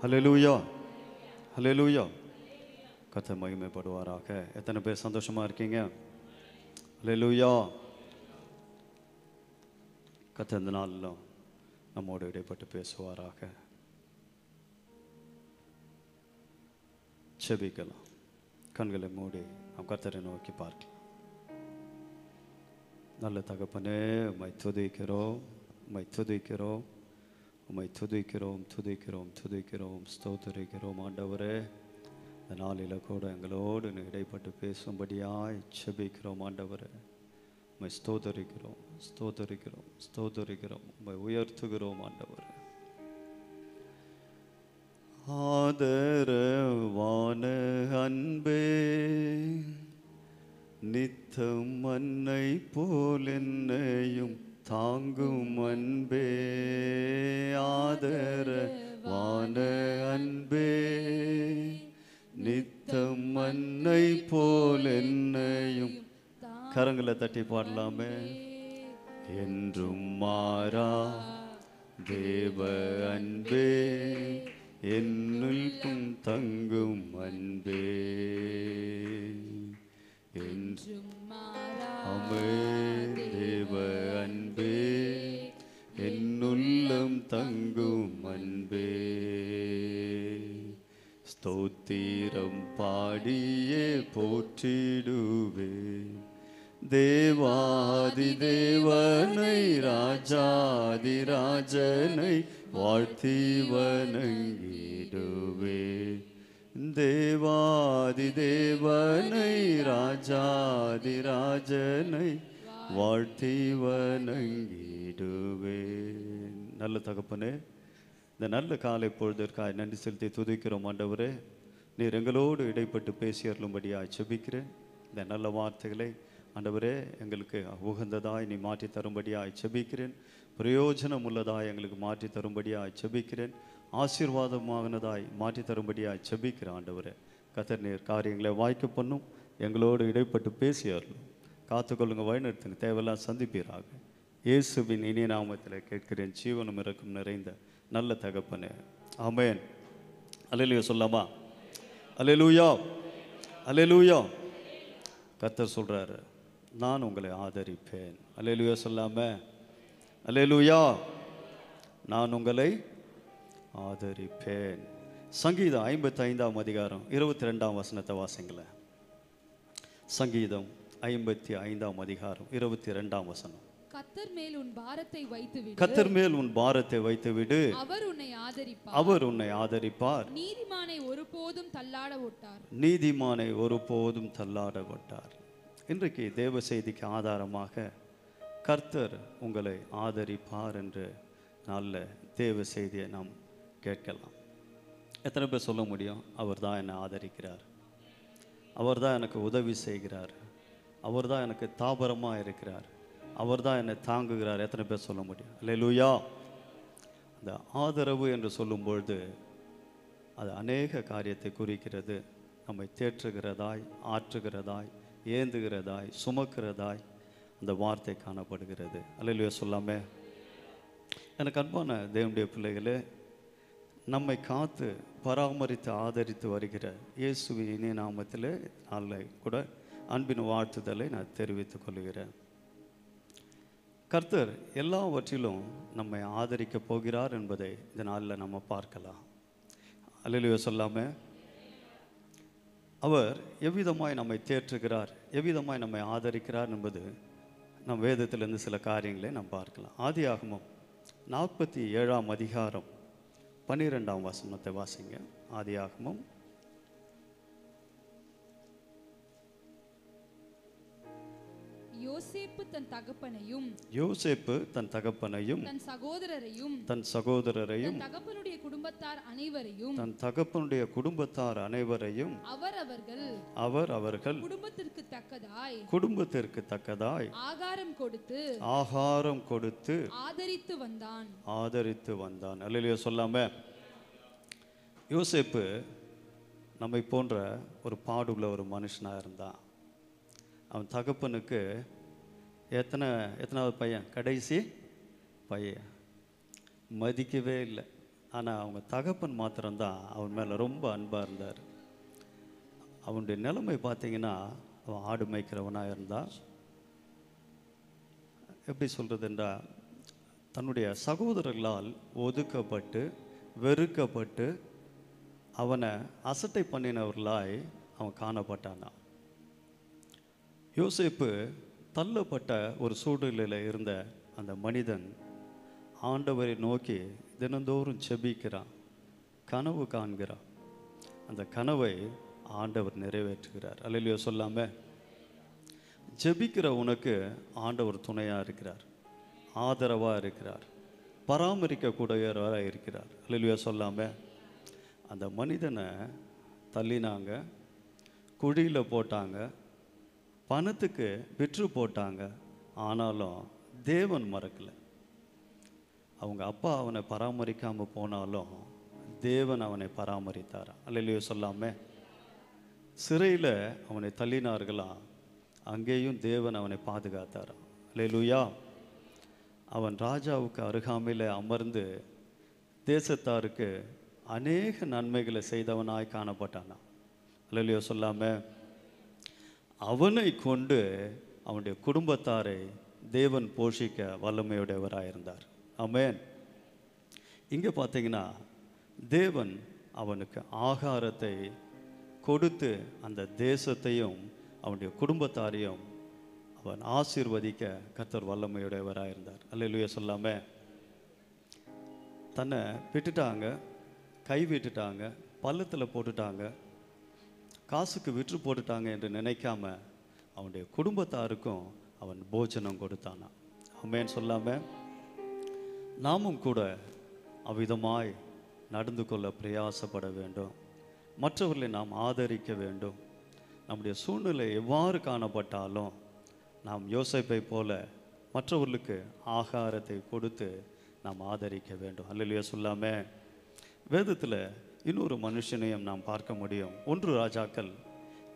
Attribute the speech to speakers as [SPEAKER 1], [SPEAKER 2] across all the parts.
[SPEAKER 1] ஹல்லேலூயா, ஹல்லேலூயா. கர்த்தர் மகிமைப்படுவாராக. எத்தனை பேர் சந்தோஷமா இருக்கீங்க? ஹல்லேலூயா. கர்த்தர் இந்த நாளிலும் நம்மோடு இடைப்பட்டு பேசுவாராக. செபிக்கலாம். கண்களை மூடி நாம் கர்த்தரை நோக்கி பார்க்கலாம். நல்ல தகப்பனே, உம்மை துதிக்கிறோம், உம்மை துதிக்கிறோம், உம்மை துதிக்கிறோம், துதிக்கிறோம், துதிக்கிறோம், ஸ்தோத்திரிக்கிறோம். ஆண்டவரே, இந்த நாளில் கூட எங்களோடு இடைப்பட்டு பேசும்படியாய் செபிக்கிறோம். ஆண்டவரே, உம்மை ஸ்தோத்திரிக்கிறோம், ஸ்தோத்திரிக்கிறோம், ஸ்தோத்திரிக்கிறோம், உம்மை உயர்த்துகிறோம். ஆண்டவரே, ஆதரவான அன்பே, நித்தம் மன்னை போல் என்னையும் தாங்கும் அன்பே, ஆதரவான அன்பே, நித்தம் மன்னை போல் என்னையும். கரங்களை தட்டி பாடலாமே. என்றும் மாறா தேவ அன்பே, என்னுள் தங்கும் அன்பே, என்றும் மாறாமே தேவ அன்பே, என்னுள்ளம் தங்கும் அன்பே, ஸ்தோத்திரம் பாடியே போற்றிடுவே, தேவாதி தேவனை ராஜாதி ராஜனை வாழ்த்தி வணங்கிடுவே, தேவாதி தேவனை ராஜாதி ராஜனை வாழ்த்தி வணங்கிடுவே. நல்ல தகப்பனே, இந்த நல்ல காலை பொழுதற்காய் நன்றி செலுத்தி துதிக்கிறோம். ஆண்டவரே, நீர் எங்களோடு இடைப்பட்டு பேசியருளும்படியாய் செபிக்கிறேன். இந்த நல்ல வார்த்தைகளை ஆண்டவரே எங்களுக்கு உகந்ததாய் நீ மாற்றி தரும்படியாய் செபிக்கிறேன். பிரயோஜனம் உள்ளதாய் எங்களுக்கு மாற்றி தரும்படியாய் செபிக்கிறேன். ஆசீர்வாதமானதாய் மாற்றி தரும்படியாய் செபிக்கிறேன். ஆண்டவரே, கர்த்தர் நீர் காரியங்களை வாய்க்க பண்ணும், எங்களோடு இடைப்பட்டு பேசியாரலும் காத்துக்கொள்ளுங்க, வழிநடத்துங்க, தேவையெல்லாம் சந்திப்பீராக. இயேசுவின் இனிய நாமத்தில் கேட்கிறேன், ஜீவனும் இறக்கும் நிறைந்த நல்ல தகப்பனே, ஆமென். அல்லேலூயா சொல்லாமா? அல்லேலூயா, அல்லேலூயா. கர்த்தர் சொல்றாரு, நான் உங்களை ஆதரிப்பேன். அல்லேலூயா சொல்லாம? அல்லேலூயா. நான் உங்களை ஆதரிப்பேன். சங்கீதம் 55ஆம் அதிகாரம் 22ஆம் வசனத்தை வாசிங்களேன். சங்கீதம் 55ஆம் அதிகாரம் 22ஆம் வசனம்.
[SPEAKER 2] கர்த்தர் மேல் உன் பாரத்தை வைத்துவிடு,
[SPEAKER 1] கர்த்தர் மேல் உன் பாரத்தை வைத்துவிடு,
[SPEAKER 2] அவர் உன்னை ஆதரிப்பார்,
[SPEAKER 1] அவர் உன்னை ஆதரிப்பார்.
[SPEAKER 2] நீதிமானை ஒருபோதும் தள்ளாட விட்டார்,
[SPEAKER 1] நீதிமானை ஒருபோதும் தள்ளாட விட்டார். இன்றைக்கு தேவ செய்திக்கு ஆதாரமாக கர்த்தர் உங்களை ஆதரிப்பார் என்று நல்ல தேவ செய்தியை நாம் கேட்கலாம். எத்தனை பேர் சொல்ல முடியும், அவர் தான் என்னை ஆதரிக்கிறார், அவர் தான் எனக்கு உதவி செய்கிறார், அவர் தான் எனக்கு தாபரமாக இருக்கிறார், அவர் தான் என்னை தாங்குகிறார்? எத்தனை பேர் சொல்ல முடியும்? அல்லேலூயா. அந்த ஆதரவு என்று சொல்லும் பொழுது அது அநேக காரியத்தை குறிக்கிறது. நம்மை தேற்றுகிறதாய், ஆற்றுகிறதாய், ஏந்துகிறதாய், சுமக்கிறதாய் அந்த வார்த்தை காணப்படுகிறது. அல்லேலூயா சொல்லாமே? எனக்கு அன்பான தேவனுடைய பிள்ளைகளே, நம்மை காத்து பராமரித்து ஆதரித்து வருகிற இயேசுவின் இனிய நாமத்தில் நாளை கூட அன்பின் வாழ்த்துதலை நான் தெரிவித்துக் கொள்கிறேன். கர்த்தர் எல்லாவற்றிலும் நம்மை ஆதரிக்கப் போகிறார் என்பதை இந்த நாளில் நம்ம பார்க்கலாம். அல்லேலூயா சொல்லாம? அவர் எவ்விதமாய் நம்மை தேற்றுகிறார், எவ்விதமாய் நம்மை ஆதரிக்கிறார் என்பது நம் வேதத்திலிருந்து சில காரியங்களை நாம் பார்க்கலாம். ஆதியாகமம் 47ஆம் அதிகாரம் 12ஆம் வசனத்தை வாசிங்க. ஆதியாகமம்
[SPEAKER 2] யோசேப்பு தன் தகப்பனையும்,
[SPEAKER 1] யோசேப்பு தன் தகப்பனையும்,
[SPEAKER 2] தன் சகோதரரையும்,
[SPEAKER 1] தன் சகோதரரையும்,
[SPEAKER 2] தன் தகப்பனுடைய குடும்பத்தார் அனைவரையும்,
[SPEAKER 1] தன் தகப்பனுடைய குடும்பத்தார் அனைவரையும் அவர்கள் குடும்பத்திற்கு தக்கதாய்
[SPEAKER 2] ஆகாரம் கொடுத்து
[SPEAKER 1] ஆதரித்து வந்தான். அல்லேலூயா சொல்லாம? யோசேப்பு நம்மை போன்ற ஒரு பாடுள்ள ஒரு மனுஷனாக இருந்தான். அவன் தகப்பனுக்கு எத்தனாவது பையன்? கடைசி பையன். மதிக்கவே இல்லை. ஆனால் அவங்க தகப்பன் மாத்திரம்தான் அவன் மேலே ரொம்ப அன்பாக இருந்தார். அவனுடைய நிலைமை பார்த்தீங்கன்னா, அவன் ஆடு மேய்க்கிறவனாக இருந்தான். எப்படி சொல்கிறதுன்றா, தன்னுடைய சகோதரர்களால் ஒதுக்கப்பட்டு வெறுக்கப்பட்டு அவனை அசட்டை பண்ணினவர்களாய் அவன் காணப்பட்டானான். யோசேப்பு தள்ளப்பட்ட ஒரு சூழ்நிலையில் இருந்த அந்த மனிதன் ஆண்டவரை நோக்கி தினந்தோறும் செபிக்கிறான், கனவு காண்கிறான். அந்த கனவை ஆண்டவர் நிறைவேற்றுகிறார். அல்லேலூயா சொல்லாம, ஜெபிக்கிற உனக்கு ஆண்டவர் துணையாக இருக்கிறார், ஆதரவாக இருக்கிறார், பராமரிக்கக்கூடியவராக இருக்கிறார். அல்லேலூயா சொல்லாம, அந்த மனிதனை தள்ளினாங்க, குழியில் போட்டாங்க, பணத்துக்கு விற்று போட்டாங்க. ஆனாலும் தேவன் மறக்கலை. அவங்க அப்பா அவனை பராமரிக்காமல் போனாலும் தேவன் அவனை பராமரித்தார். அல்லேலூயா சொல்லாம, சிறையில் அவனை தள்ளினார்களாம், அங்கேயும் தேவன் அவனை பாதுகாத்தார். அல்லேலூயா. அவன் ராஜாவுக்கு அருகாமையில் அமர்ந்து தேசத்தாருக்கு அநேக நன்மைகளை செய்தவனாய் காணப்பட்டானான். அல்லேலூயா சொல்லாம, அவனை கொண்டு அவனுடைய குடும்பத்தாரை தேவன் போஷிக்க வல்லமையுடையவராக இருந்தார். ஆமென். இங்கே பார்த்தீங்கன்னா, தேவன் அவனுக்கு ஆகாரத்தை கொடுத்து அந்த தேசத்தையும் அவனுடைய குடும்பத்தாரையும் அவன் ஆசீர்வதிக்க கர்த்தர் வல்லமையுடையவராக இருந்தார். அல்லேலூயா சொல்லாம, தன்னை விட்டுட்டாங்க, கை விட்டுட்டாங்க, பள்ளத்தில் போட்டுட்டாங்க, காசுக்கு விற்று போட்டுட்டாங்க என்று நினைக்காம அவனுடைய குடும்பத்தாருக்கும் அவன் போஜனம் கொடுத்தானா. ஆமென் சொல்லாம, நாமும் கூட அவ்விதமாய் நடந்து கொள்ள பிரயாசப்பட வேண்டும். மற்றவர்களை நாம் ஆதரிக்க வேண்டும். நம்முடைய சூழ்நிலை எவ்வாறு காணப்பட்டாலும் நாம் யோசேப்பை போல மற்றவர்களுக்கு ஆகாரத்தை கொடுத்து நாம் ஆதரிக்க வேண்டும். அல்லேலூயா சொல்லாம, வேதத்தில் இன்னொரு மனுஷனையும் நாம் பார்க்க முடியும். 1 ராஜாக்கள்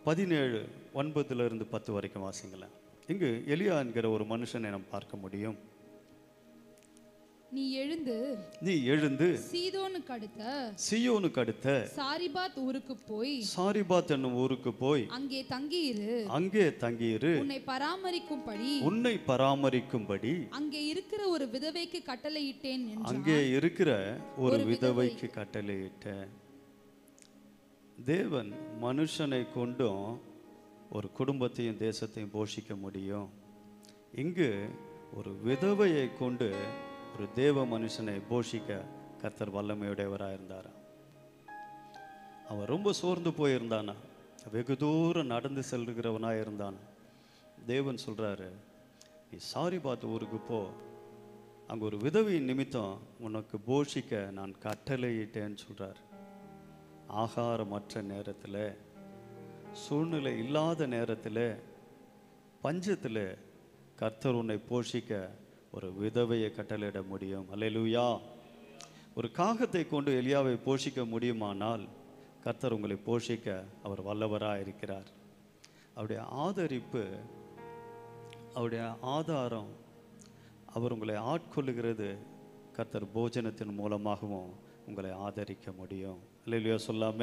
[SPEAKER 1] 17:9-10 வரைக்கும் வாசிங்களேன். இங்கு எலியா என்கிற ஒரு மனுஷனை நாம் பார்க்க முடியும்.
[SPEAKER 2] நீ எழுந்து சீயோனுக்கு அடுத்த சாரிபாத் என்னும் ஊருக்கு போய் அங்கே தங்கியிரு. உன்னை பராமரிக்கும்படி அங்கே இருக்கிற ஒரு விதவைக்கு கட்டளையிட்டேன். தேவன் மனுஷனை கொண்டும் ஒரு குடும்பத்தையும் தேசத்தையும் போஷிக்க முடியும். இங்கு ஒரு விதவையை கொண்டு ஒரு தேவ மனுஷனை போஷிக்க கர்த்தர் வல்லமையுடையவராக இருந்தார். அவன் ரொம்ப சோர்ந்து போயிருந்தானா, வெகு தூரம் நடந்து செல்கிறவனாக இருந்தான். தேவன் சொல்றாரு, நீ சாரிபாத் ஊருக்கு போ, அங்கே ஒரு விதவையின் நிமித்தம் உனக்கு போஷிக்க நான் கட்டளையிட்டேன்னு சொல்றார். ஆகாரமற்ற நேரத்தில், சூழ்நிலை இல்லாத நேரத்தில், பஞ்சத்தில் கர்த்தர் உன்னை போஷிக்க ஒரு விதவையை கட்டளையிட முடியும். அல்லேலூயா. ஒரு காகத்தை கொண்டு எலியாவை போஷிக்க முடியுமானால் கர்த்தர் உங்களை போஷிக்க அவர் வல்லவராக இருக்கிறார். அவருடைய ஆதரிப்பு, அவருடைய ஆதாரம், அவர் உங்களை ஆட்கொள்ளுகிறது. கர்த்தர் போஜனத்தின் மூலமாகவும் உங்களை ஆதரிக்க முடியும். அல்லேலூயா சொல்லாம,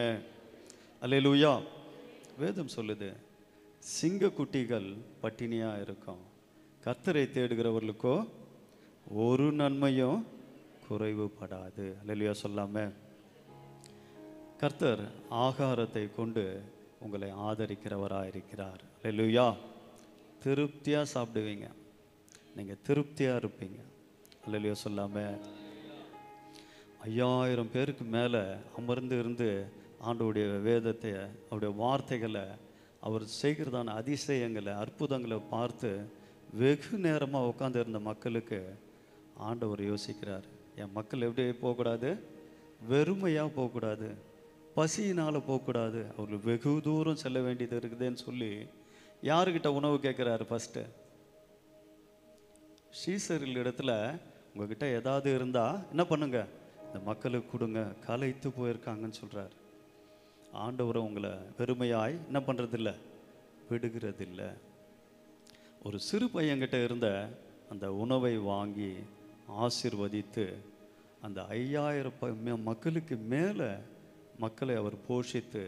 [SPEAKER 2] அல்லேலூயா. வேதம் சொல்லுது, சிங்கக்குட்டிகள் பட்டினியாக இருக்கும், கர்த்தரை தேடுகிறவர்களுக்கோ ஒரு நன்மையும் குறைவுபடாது. அல்லேலூயா சொல்லாம, கர்த்தர் ஆகாரத்தை கொண்டு உங்களை ஆதரிக்கிறவராக இருக்கிறார். அல்லேலூயா. திருப்தியாக சாப்பிடுவீங்க, நீங்கள் திருப்தியாக இருப்பீங்க. அல்லேலூயா சொல்லாம, 5000 பேருக்கு மேலே அமர்ந்து இருந்து ஆண்டவருடைய வேதத்தை, அவருடைய வார்த்தைகளை, அவர் செய்கிறதான அதிசயங்களை, அற்புதங்களை பார்த்து வெகு நேரமாக உட்காந்து இருந்த மக்களுக்கு ஆண்டவர் யோசிக்கிறார், என் மக்கள் எப்படி போகக்கூடாது, வெறுமையாக போகக்கூடாது, பசியினால் போகக்கூடாது, அவர்கள் வெகு தூரம் செல்ல வேண்டியது இருக்குதுன்னு சொல்லி யாருக்கிட்ட உணவு கேட்குறாரு? ஃபஸ்ட்டு சீசர்கள் இடத்துல உங்ககிட்ட ஏதாவது இருந்தால் என்ன பண்ணுங்க, இந்த மக்களுக்கு கொடுங்க, களைத்து போயிருக்காங்கன்னு சொல்கிறார். ஆண்டவரை உங்களை வெறுமையாய் என்ன பண்ணுறதில்ல, விடுகிறதில்ல. ஒரு சிறு பையன்கிட்ட இருந்த அந்த உணவை வாங்கி ஆசீர்வதித்து
[SPEAKER 1] அந்த 5000 மக்களுக்கு மேலே மக்களை அவர் போஷித்து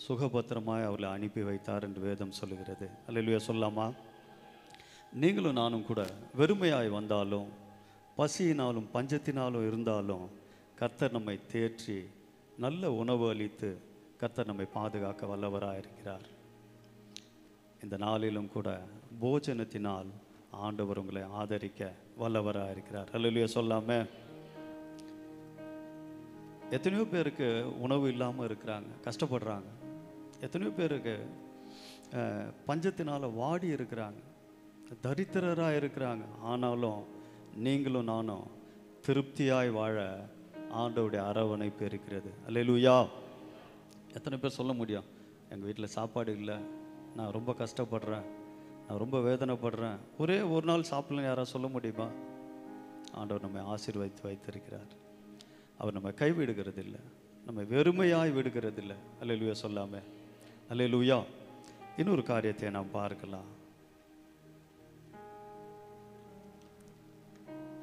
[SPEAKER 1] சுகபத்திரமாய் அவர்களை அனுப்பி வைத்தார் என்று வேதம் சொல்லுகிறது. அல்லேலூயா சொல்லாமா? நீங்களும் நானும் கூட வெறுமையாய் வந்தாலும் பசியினாலும் பஞ்சத்தினாலும் இருந்தாலும் கர்த்தர் நம்மை தேற்றி நல்ல உணவு அளித்து கர்த்தர் நம்மை பாதுகாக்க வல்லவராக இருக்கிறார். இந்த நாளிலும் கூட போஜனத்தினால் ஆண்டவர் உங்களை ஆதரிக்க வல்லவராக இருக்கிறார். அல்லேலூயா சொல்லாம? எத்தனையோ பேருக்கு உணவு இல்லாமல் இருக்கிறாங்க, கஷ்டப்படுறாங்க. எத்தனையோ பேருக்கு பஞ்சத்தினால் வாடி இருக்கிறாங்க, தரித்திரராக இருக்கிறாங்க. ஆனாலும் நீங்களும் நானும் திருப்தியாய் வாழ ஆண்டவருடைய அரவணைப்பு இருக்கிறது. அல்லேலூயா! எத்தனை பேர் சொல்ல முடியும், எங்கள் வீட்டில் சாப்பாடு இல்லை, நான் ரொம்ப கஷ்டப்படுறேன், நான் ரொம்ப வேதனைப்படுறேன், ஒரே ஒரு நாள் சாப்பிடலன்னு யாராவது சொல்ல முடியுமா? ஆண்டவர் நம்மை ஆசீர்வதித்து வைத்திருக்கிறார். அவர் நம்ம கைவிடுகிறது இல்லை, நம்ம வெறுமையாய் விடுகிறது இல்லை. அல்லேலூயா சொல்லாம? அல்லேலூயா! இன்னொரு காரியத்தை நாம் பார்க்கலாம்.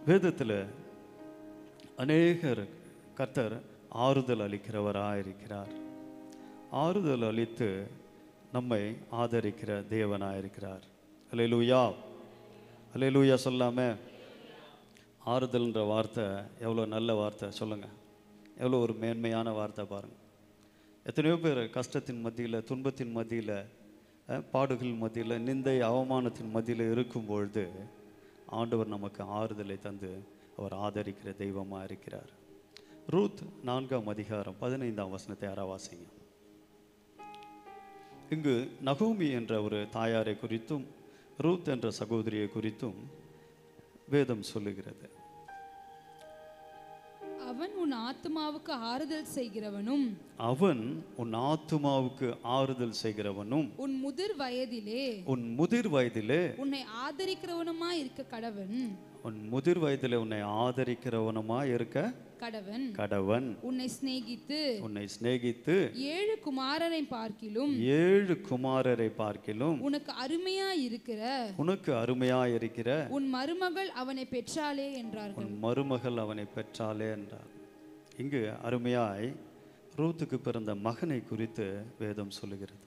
[SPEAKER 1] வேதத்தில் அநேகர் கர்த்தர் ஆறுதல் அளிக்கிறவராக இருக்கிறார். ஆறுதல் அளித்து நம்மை ஆதரிக்கிற தேவனாக இருக்கிறார். அல்லேலூயா! அல்லேலூயா சொல்லாம? ஆறுதல்ன்ற வார்த்தை எவ்வளோ நல்ல வார்த்தை சொல்லுங்கள், எவ்வளோ ஒரு மேன்மையான வார்த்தை பாருங்கள். எத்தனையோ பேர் கஷ்டத்தின் மத்தியில், துன்பத்தின் மத்தியில், பாடுகள் மத்தியில், நிந்தை அவமானத்தின் மத்தியில் இருக்கும் பொழுது ஆண்டவர் நமக்கு ஆறுதலை தந்து அவர் ஆதரிக்கிற தெய்வமாக இருக்கிறார். ரூத் 4ஆம் அதிகாரம் 15ஆம் வசனத்தை யாராவது வாசிங்க. இங்கு நகோமி என்ற ஒரு தாயாரை குறித்தும் ரூத் என்ற சகோதரியை குறித்தும் வேதம் சொல்லுகிறது.
[SPEAKER 3] அவன் உன் ஆத்துமாவுக்கு ஆறுதல் செய்கிறவனும்,
[SPEAKER 1] அவன் உன் ஆத்துமாவுக்கு ஆறுதல் செய்கிறவனும்,
[SPEAKER 3] உன் முதிர் வயதிலே
[SPEAKER 1] உன்னை
[SPEAKER 3] ஆதரிக்கிறவனுமாய் இருக்க கடவன்.
[SPEAKER 1] உன் முதிர் வயதிலே உன்னை ஆதரிக்கிறவனுமாய் இருக்க கடவன்.
[SPEAKER 3] உன்னை
[SPEAKER 1] சிநேகித்து
[SPEAKER 3] 7 குமாரரை பார்க்கிலும்
[SPEAKER 1] உனக்கு அருமையாய் இருக்கிற
[SPEAKER 3] உன் மருமகள் அவனை பெற்றாளே என்றார்கள்.
[SPEAKER 1] என்றார். இங்கு அருமையாய் ரூத்துக்கு பிறந்த மகனை குறித்து வேதம் சொல்லுகிறது.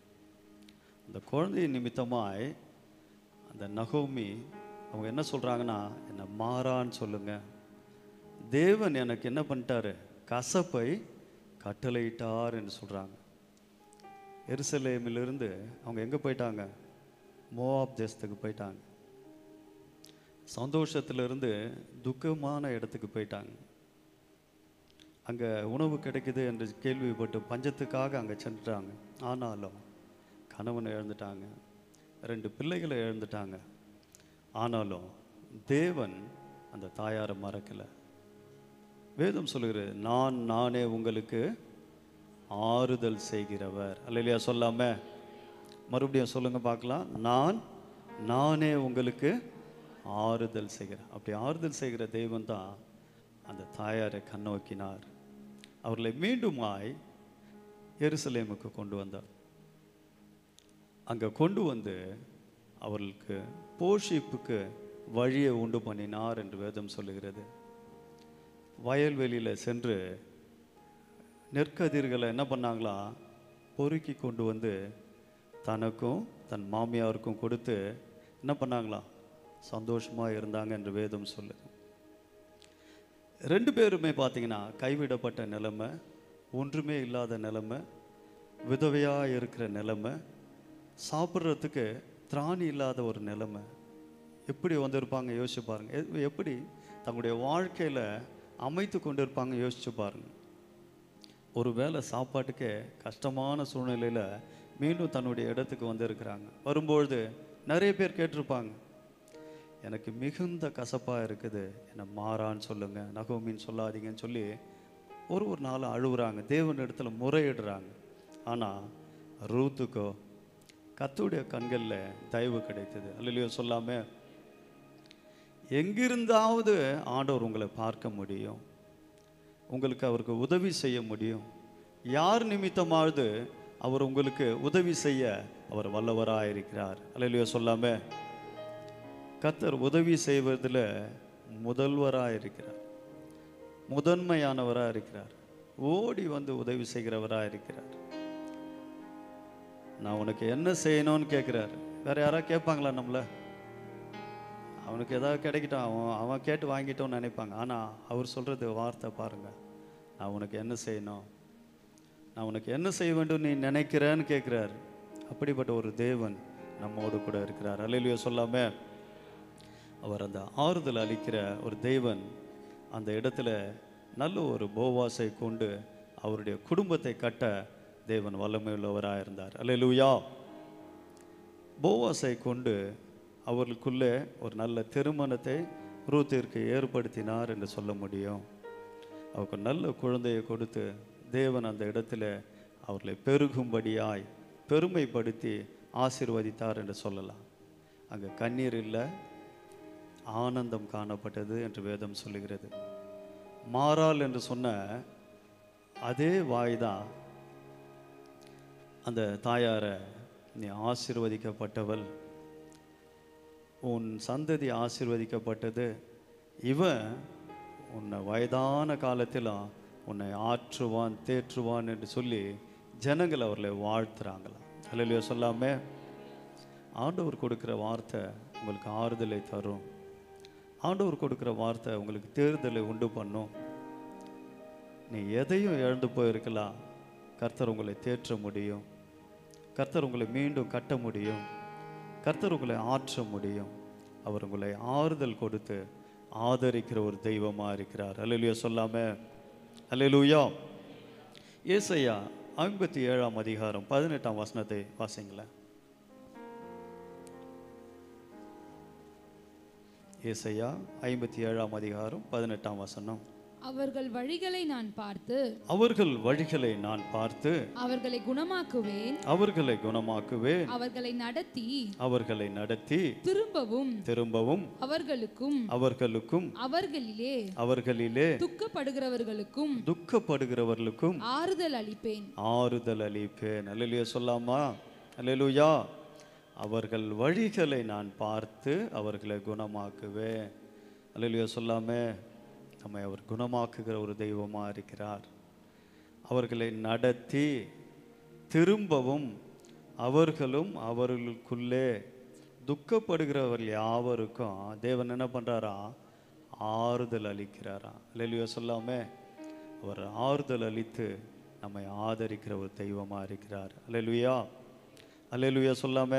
[SPEAKER 1] அந்த குழந்தை நிமித்தமாய் அந்த நகோமி அவங்க என்ன சொல்றாங்கன்னா, என்ன மாறான்னு சொல்லுங்க, தேவன் எனக்கு என்ன பண்ணிட்டாரு, கசப்பை கட்டளையிட்டார் என்று சொல்றாங்க. எருசலேமிலிருந்து அவங்க எங்க போயிட்டாங்க, மோவாப் தேசத்துக்கு போயிட்டாங்க. சந்தோஷத்திலிருந்து துக்கமான இடத்துக்கு போயிட்டாங்க. அங்கே உணவு கிடைக்குது என்று கேள்விப்பட்டு பஞ்சத்துக்காக அங்கே சென்றாங்க. ஆனாலும் கணவனை இழந்துட்டாங்க, 2 பிள்ளைகளை இழந்துட்டாங்க. ஆனாலும் தேவன் அந்த தாயாரை மறக்கலை. வேதம் சொல்லுகிறது, நானே உங்களுக்கு ஆறுதல் செய்கிறவர். அல்லேலூயா சொல்லாம? மறுபடியும் சொல்லுங்க பார்க்கலாம். நானே உங்களுக்கு ஆறுதல் செய்கிறேன். அப்படி ஆறுதல் செய்கிற தெய்வம் தான் அந்த தாயாரை கண்ணோக்கினார். அவர்களை மீண்டுமாய் எருசலேமுக்கு கொண்டு வந்தார். அங்கே கொண்டு வந்து அவர்களுக்கு போஷிப்புக்கு வழியை உண்டு பண்ணினார் என்று வேதம் சொல்லுகிறது. வயல்வெளியில் சென்று நெற்கதிர்களை என்ன பண்ணாங்களா, பொறுக்கி கொண்டு வந்து தனக்கும் தன் மாமியாருக்கும் கொடுத்து என்ன பண்ணாங்களா, சந்தோஷமாக இருந்தாங்க என்று வேதம் சொல்லுது. 2 பேருமே பார்த்தீங்கன்னா கைவிடப்பட்ட நிலைமை, ஒன்றுமே இல்லாத நிலைமை, விதவையாக இருக்கிற நிலைமை, சாப்பிட்றதுக்கு திராணி இல்லாத ஒரு நிலைமை. எப்படி வந்திருப்பாங்க யோசிச்சு பாருங்க. எப்படி தங்களுடைய வாழ்க்கையில் அமைத்து கொண்டு இருப்பாங்க யோசிச்சு பாருங்க. ஒரு வேளை சாப்பாட்டுக்கே கஷ்டமான சூழ்நிலையில் மீண்டும் தன்னுடைய இடத்துக்கு வந்திருக்கிறாங்க. வரும்பொழுது நிறைய பேர் கேட்டிருப்பாங்க, எனக்கு மிகுந்த கசப்பாக இருக்குது, என்னை மாறான்னு சொல்லுங்க, நகோமின்னு சொல்லாதீங்கன்னு சொல்லி ஒரு நாள் அழுகுறாங்க, தேவன் இடத்துல முறையிடுறாங்க. ஆனால் ரூத்துக்கோ கர்த்தருடைய கண்களில் தயவு கிடைத்தது. அல்லேலூயா சொல்லாம? எங்கிருந்தாவது ஆண்டவர் உங்களை பார்க்க முடியும், உங்களுக்கு அவருக்கு உதவி செய்ய முடியும். யார் நிமித்தமாவது அவர் உங்களுக்கு உதவி செய்ய அவர் வல்லவராக இருக்கிறார். அல்லேலூயா சொல்லாம? கர்த்தர் உதவி செய்வதில் முதல்வராக இருக்கிறார். முதன்மையானவராக இருக்கிறார். ஓடி வந்து உதவி செய்கிறவராக இருக்கிறார். நான் உனக்கு என்ன செய்யணும்னு கேட்குறாரு. வேற யாராவது கேட்பாங்களா நம்மள? அவனுக்கு ஏதாவது கிடைக்கட்டும், அவன் கேட்டு வாங்கிட்டோன்னு நினைப்பாங்க. ஆனால் அவர் சொல்கிறது வார்த்தை பாருங்க, நான் உனக்கு என்ன செய்யணும், நான் உனக்கு என்ன செய்ய வேண்டும் நீ நினைக்கிறேன்னு கேட்குறாரு. அப்படிப்பட்ட ஒரு தேவன் நம்மோடு கூட இருக்கிறார். அல்லேலூயா சொல்லாம அவர் அந்த ஆறுதல் அளிக்கிற ஒரு தேவன் அந்த இடத்துல நல்ல ஒரு போவாசை கொண்டு அவருடைய குடும்பத்தை கட்ட தேவன் வல்லமையுள்ளவராக இருந்தார். அல்லேலூயா. போவாசை கொண்டு அவர்களுக்குள்ளே ஒரு நல்ல திருமணத்தை ரூத்திற்கு ஏற்படுத்தினார் என்று சொல்ல முடியும். அவருக்கு நல்ல குழந்தையை கொடுத்து தேவன் அந்த இடத்துல அவர்களை பெருகும்படியாய் பெருமைப்படுத்தி ஆசீர்வதித்தார் என்று சொல்லலாம். அங்கே கண்ணீர் இல்லை, ஆனந்தம் காணப்பட்டது என்று வேதம் சொல்லுகிறது. மாறாள் என்று சொன்ன அதே வாய்தான் அந்த தாயாரை, நீ ஆசீர்வதிக்கப்பட்டவள், உன் சந்ததி ஆசீர்வதிக்கப்பட்டது, இவன் உன்னை வயதான காலத்திலும் உன்னை ஆற்றுவான் தேற்றுவான் என்று சொல்லி ஜனங்கள் அவர்களை வாழ்த்துறாங்களாம். அல்லேலூயா சொல்லாம ஆண்டவர் கொடுக்குற வார்த்தை உங்களுக்கு ஆறுதலை தரும். ஆண்டவர் கொடுக்குற வார்த்தை உங்களுக்கு தேர்தலை உண்டு பண்ணும். நீ எதையும் இழந்து போயிருக்கலாம், கர்த்தர் உங்களை தேற்ற முடியும், கர்த்தர் உங்களை மீண்டும் கட்ட முடியும், கர்த்தர் உங்களை ஆற்ற முடியும். அவர் உங்களை ஆறுதல் கொடுத்து ஆதரிக்கிற ஒரு தெய்வமாக இருக்கிறார். அல்லேலூயா சொல்லாம அல்லேலூயா. ஏசாயா 57ஆம் அதிகாரம் 18ஆம் வசனத்தை வாசிங்களேன். ஏசாயா 57ஆம் அதிகாரம் 18ஆம் வசனம்.
[SPEAKER 3] அவர்கள் வழிகளை நான் பார்த்து அவர்களை குணமாக்குவேன், அவர்களை நடத்தி திரும்பவும் அவர்களுக்கும் அவர்களிலே துக்கப்படுகிறவர்களுக்கும் ஆறுதல் அளிப்பேன்.
[SPEAKER 1] அல்லேலூயா சொல்லாமா? அல்லேலூயா. அவர்கள் வழிகளை நான் பார்த்து அவர்களை குணமாக்குவேன். அல்லேலூயா சொல்லாம நம்மை அவர் குணமாக்குகிற ஒரு தெய்வமாக இருக்கிறார். அவர்களை நடத்தி திரும்பவும் அவர்களும் அவர்களுக்குள்ளே துக்கப்படுகிறவர்கள் யாவருக்கும் தேவன் என்ன பண்ணுறாரா? ஆறுதல் அளிக்கிறாரா? அல்லேலூயா சொல்லாம அவர் ஆறுதல் அளித்து நம்மை ஆதரிக்கிற ஒரு தெய்வமாக இருக்கிறார். அல்லேலூயா. அல்லேலூயா சொல்லாம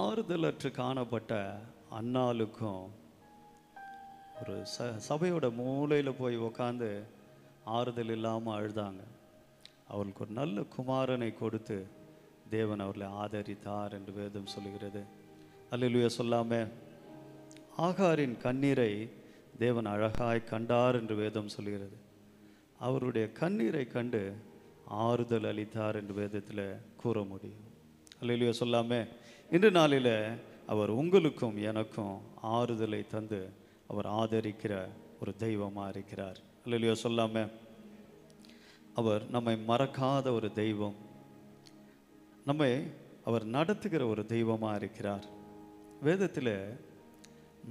[SPEAKER 1] ஆறுதலற்று காணப்பட்ட அன்னாளுக்கும் ஒரு சபையோட மூலையில் போய் உக்காந்து ஆறுதல் இல்லாமல் அழுதாங்க. அவர்களுக்கு ஒரு நல்ல குமாரனை கொடுத்து தேவன் அவர்களை ஆதரித்தார் என்று வேதம் சொல்லுகிறது. அல்லேலூயா சொல்லாம ஆகாரின் கண்ணீரை தேவன் அழகாய் கண்டார் என்று வேதம் சொல்லுகிறது. அவருடைய கண்ணீரை கண்டு ஆறுதல் அளித்தார் என்று வேதத்தில் கூற முடியும். அல்லேலூயா சொல்லாம இன்று நாளில் அவர் உங்களுக்கும் எனக்கும் ஆறுதலை தந்து அவர் ஆதரிக்கிற ஒரு தெய்வமாக இருக்கிறார். அல்லேலூயா சொல்லாம அவர் நம்மை மறக்காத ஒரு தெய்வம், நம்மை அவர் நடத்துகிற ஒரு தெய்வமாக இருக்கிறார். வேதத்தில்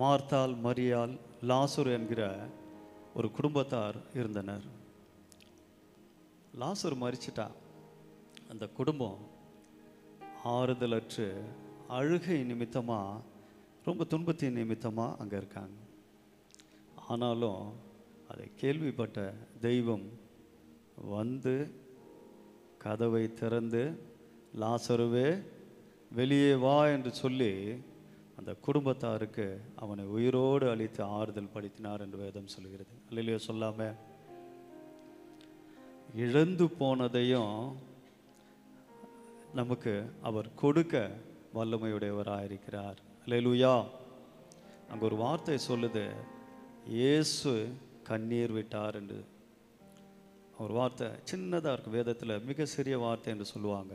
[SPEAKER 1] மார்த்தாள், மரியாள், லாசரு என்கிற ஒரு குடும்பத்தார் இருந்தனர். லாசரு மரிச்சிட்டா. அந்த குடும்பம் ஆறுதலற்று அழுகை நிமித்தமாக, ரொம்ப துன்பத்தின் நிமித்தமாக அங்கே இருக்காங்க. ஆனாலும் அதை கேள்விப்பட்ட தெய்வம் வந்து கதவை திறந்து லாசருவே வெளியே வா என்று சொல்லி அந்த குடும்பத்தாருக்கு அவனை உயிரோடு அளித்து ஆறுதல் படுத்தினார் என்று வேதம் சொல்கிறது. அல்லேலூயா சொல்லாம இழந்து போனதையும் நமக்கு அவர் கொடுக்க வல்லமையுடையவராக இருக்கிறார். அல்லேலூயா. அங்கே ஒரு வார்த்தை சொல்லுது, இயேசு கண்ணீர் விட்டார் என்று. ஒரு வார்த்தை சின்னதாக இருக்கும், வேதத்தில் மிக சிறிய வார்த்தை என்று சொல்லுவாங்க.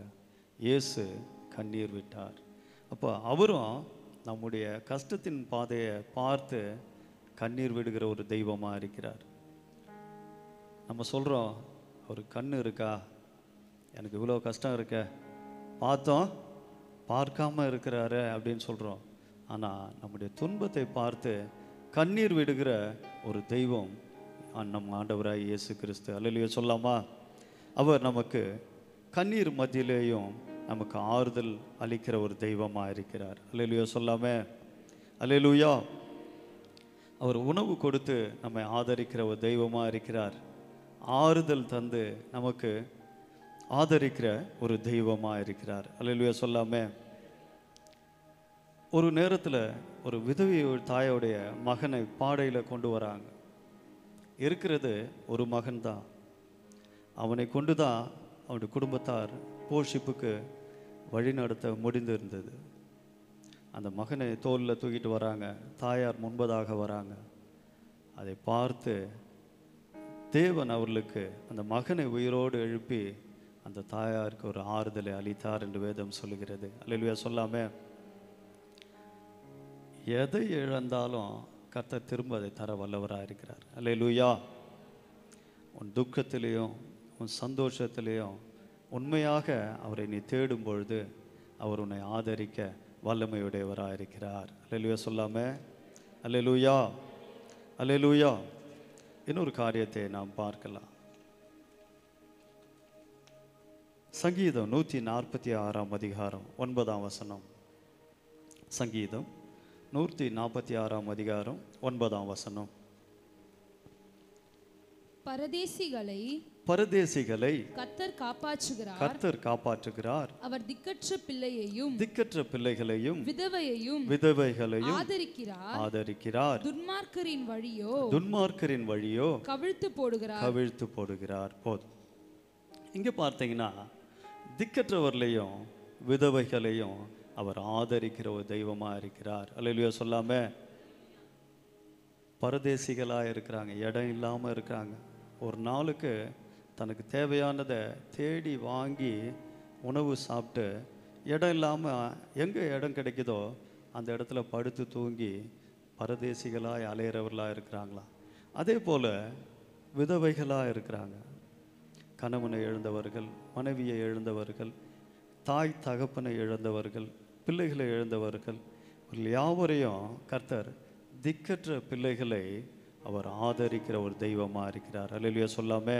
[SPEAKER 1] இயேசு கண்ணீர் விட்டார். அப்போ அவரும் நம்முடைய கஷ்டத்தின் பாதையை பார்த்து கண்ணீர் விடுகிற ஒரு தெய்வமாக இருக்கிறார். நம்ம சொல்கிறோம், ஒரு கண்ணு இருக்கா, எனக்கு இவ்வளோ கஷ்டம் இருக்க, பார்த்தோம் பார்க்காம இருக்கிறாரு அப்படின்னு சொல்கிறோம். ஆனால் நம்முடைய துன்பத்தை பார்த்து கண்ணீர் விடுகிற ஒரு தெய்வம் நம் ஆண்டவராய் இயேசு கிறிஸ்து. அல்லேலூயா சொல்லாமா? அவர் நமக்கு கண்ணீர் மத்தியிலேயும் நமக்கு ஆறுதல் அளிக்கிற ஒரு தெய்வமாக இருக்கிறார். அல்லேலூயா சொல்லாமே? அல்லேலூயா. அவர் உணவு கொடுத்து நம்மை ஆதரிக்கிற ஒரு தெய்வமாக இருக்கிறார். ஆறுதல் தந்து நமக்கு ஆதரிக்கிற ஒரு தெய்வமாக இருக்கிறார். அல்லேலூயா சொல்லாமே? ஒரு நேரத்தில் ஒரு விதவை தாயோடைய மகனை பாடையில் கொண்டு வராங்க. இருக்கிறது ஒரு மகன்தான். அவனை கொண்டு தான் அவனுடைய குடும்பத்தார் போஷிப்புக்கு வழிநடத்த முடிந்திருந்தது. அந்த மகனை தோளில் தூக்கிட்டு வராங்க. தாயார் முன்பதாக வராங்க. அதை பார்த்து தேவன் அவர்களுக்கு அந்த மகனை உயிரோடு எழுப்பி அந்த தாயாருக்கு ஒரு ஆறுதலை அளித்தார் என்று வேதம் சொல்லுகிறது. அல்லேலூயா சொல்லாமே? எதை இழந்தாலும் கர்த்தர் திரும்ப அதை தர வல்லவராக இருக்கிறார். அல்லேலூயா. உன் துக்கத்திலேயும் உன் சந்தோஷத்திலேயும் உண்மையாக அவரை நீ தேடும் பொழுது அவர் உன்னை ஆதரிக்க வல்லமையுடையவராக இருக்கிறார். அல்லேலூயா சொல்லாமே? அல்லேலூயா. அல்லேலூயா. இன்னொரு காரியத்தை நாம் பார்க்கலாம். சங்கீதம் 146 அதிகாரம் 9 சங்கீதம் 146 அதிகாரம் 9 பரதேசிகளை
[SPEAKER 3] கர்த்தர் காப்பாற்றுகிறார்.
[SPEAKER 1] கர்த்தர் காப்பாற்றுகிறார்.
[SPEAKER 3] அவர் திக்கற்ற
[SPEAKER 1] பிள்ளைகளையும்
[SPEAKER 3] விதவைகளையும்
[SPEAKER 1] ஆதரிக்கிறார். துன்மார்க்கரின் வழியோ கவிழ்த்து போடுகிறார். போதும். இங்க பார்த்தீங்கன்னா திக்கற்றவர்களையும் விதவைகளையும் அவர் ஆதரிக்கிற ஒரு தெய்வமா இருக்கிறார். அல்லேலூயா சொல்லாம? பரதேசிகளாக இருக்கிறாங்க, இடம் இல்லாமல் இருக்கிறாங்க. ஒரு நாளுக்கு தனக்கு தேவையானதை தேடி வாங்கி உணவு சாப்பிட்டு இடம் இல்லாமல் எங்கே இடம் கிடைக்குதோ அந்த இடத்துல படுத்து தூங்கி பரதேசிகளாக அலையிறவர்களாக இருக்கிறாங்களா? அதே போல் விதவைகளாக இருக்கிறாங்க. கணவனை இழந்தவர்கள், மனைவியை இழந்தவர்கள், தாய் தகப்பனை இழந்தவர்கள், பிள்ளைகளை இழந்தவர்கள், யாவரையும் கர்த்தர் திக்கற்ற பிள்ளைகளை அவர் ஆதரிக்கிற ஒரு தெய்வமாக இருக்கிறார். அல்லேலூயா சொல்லாமே?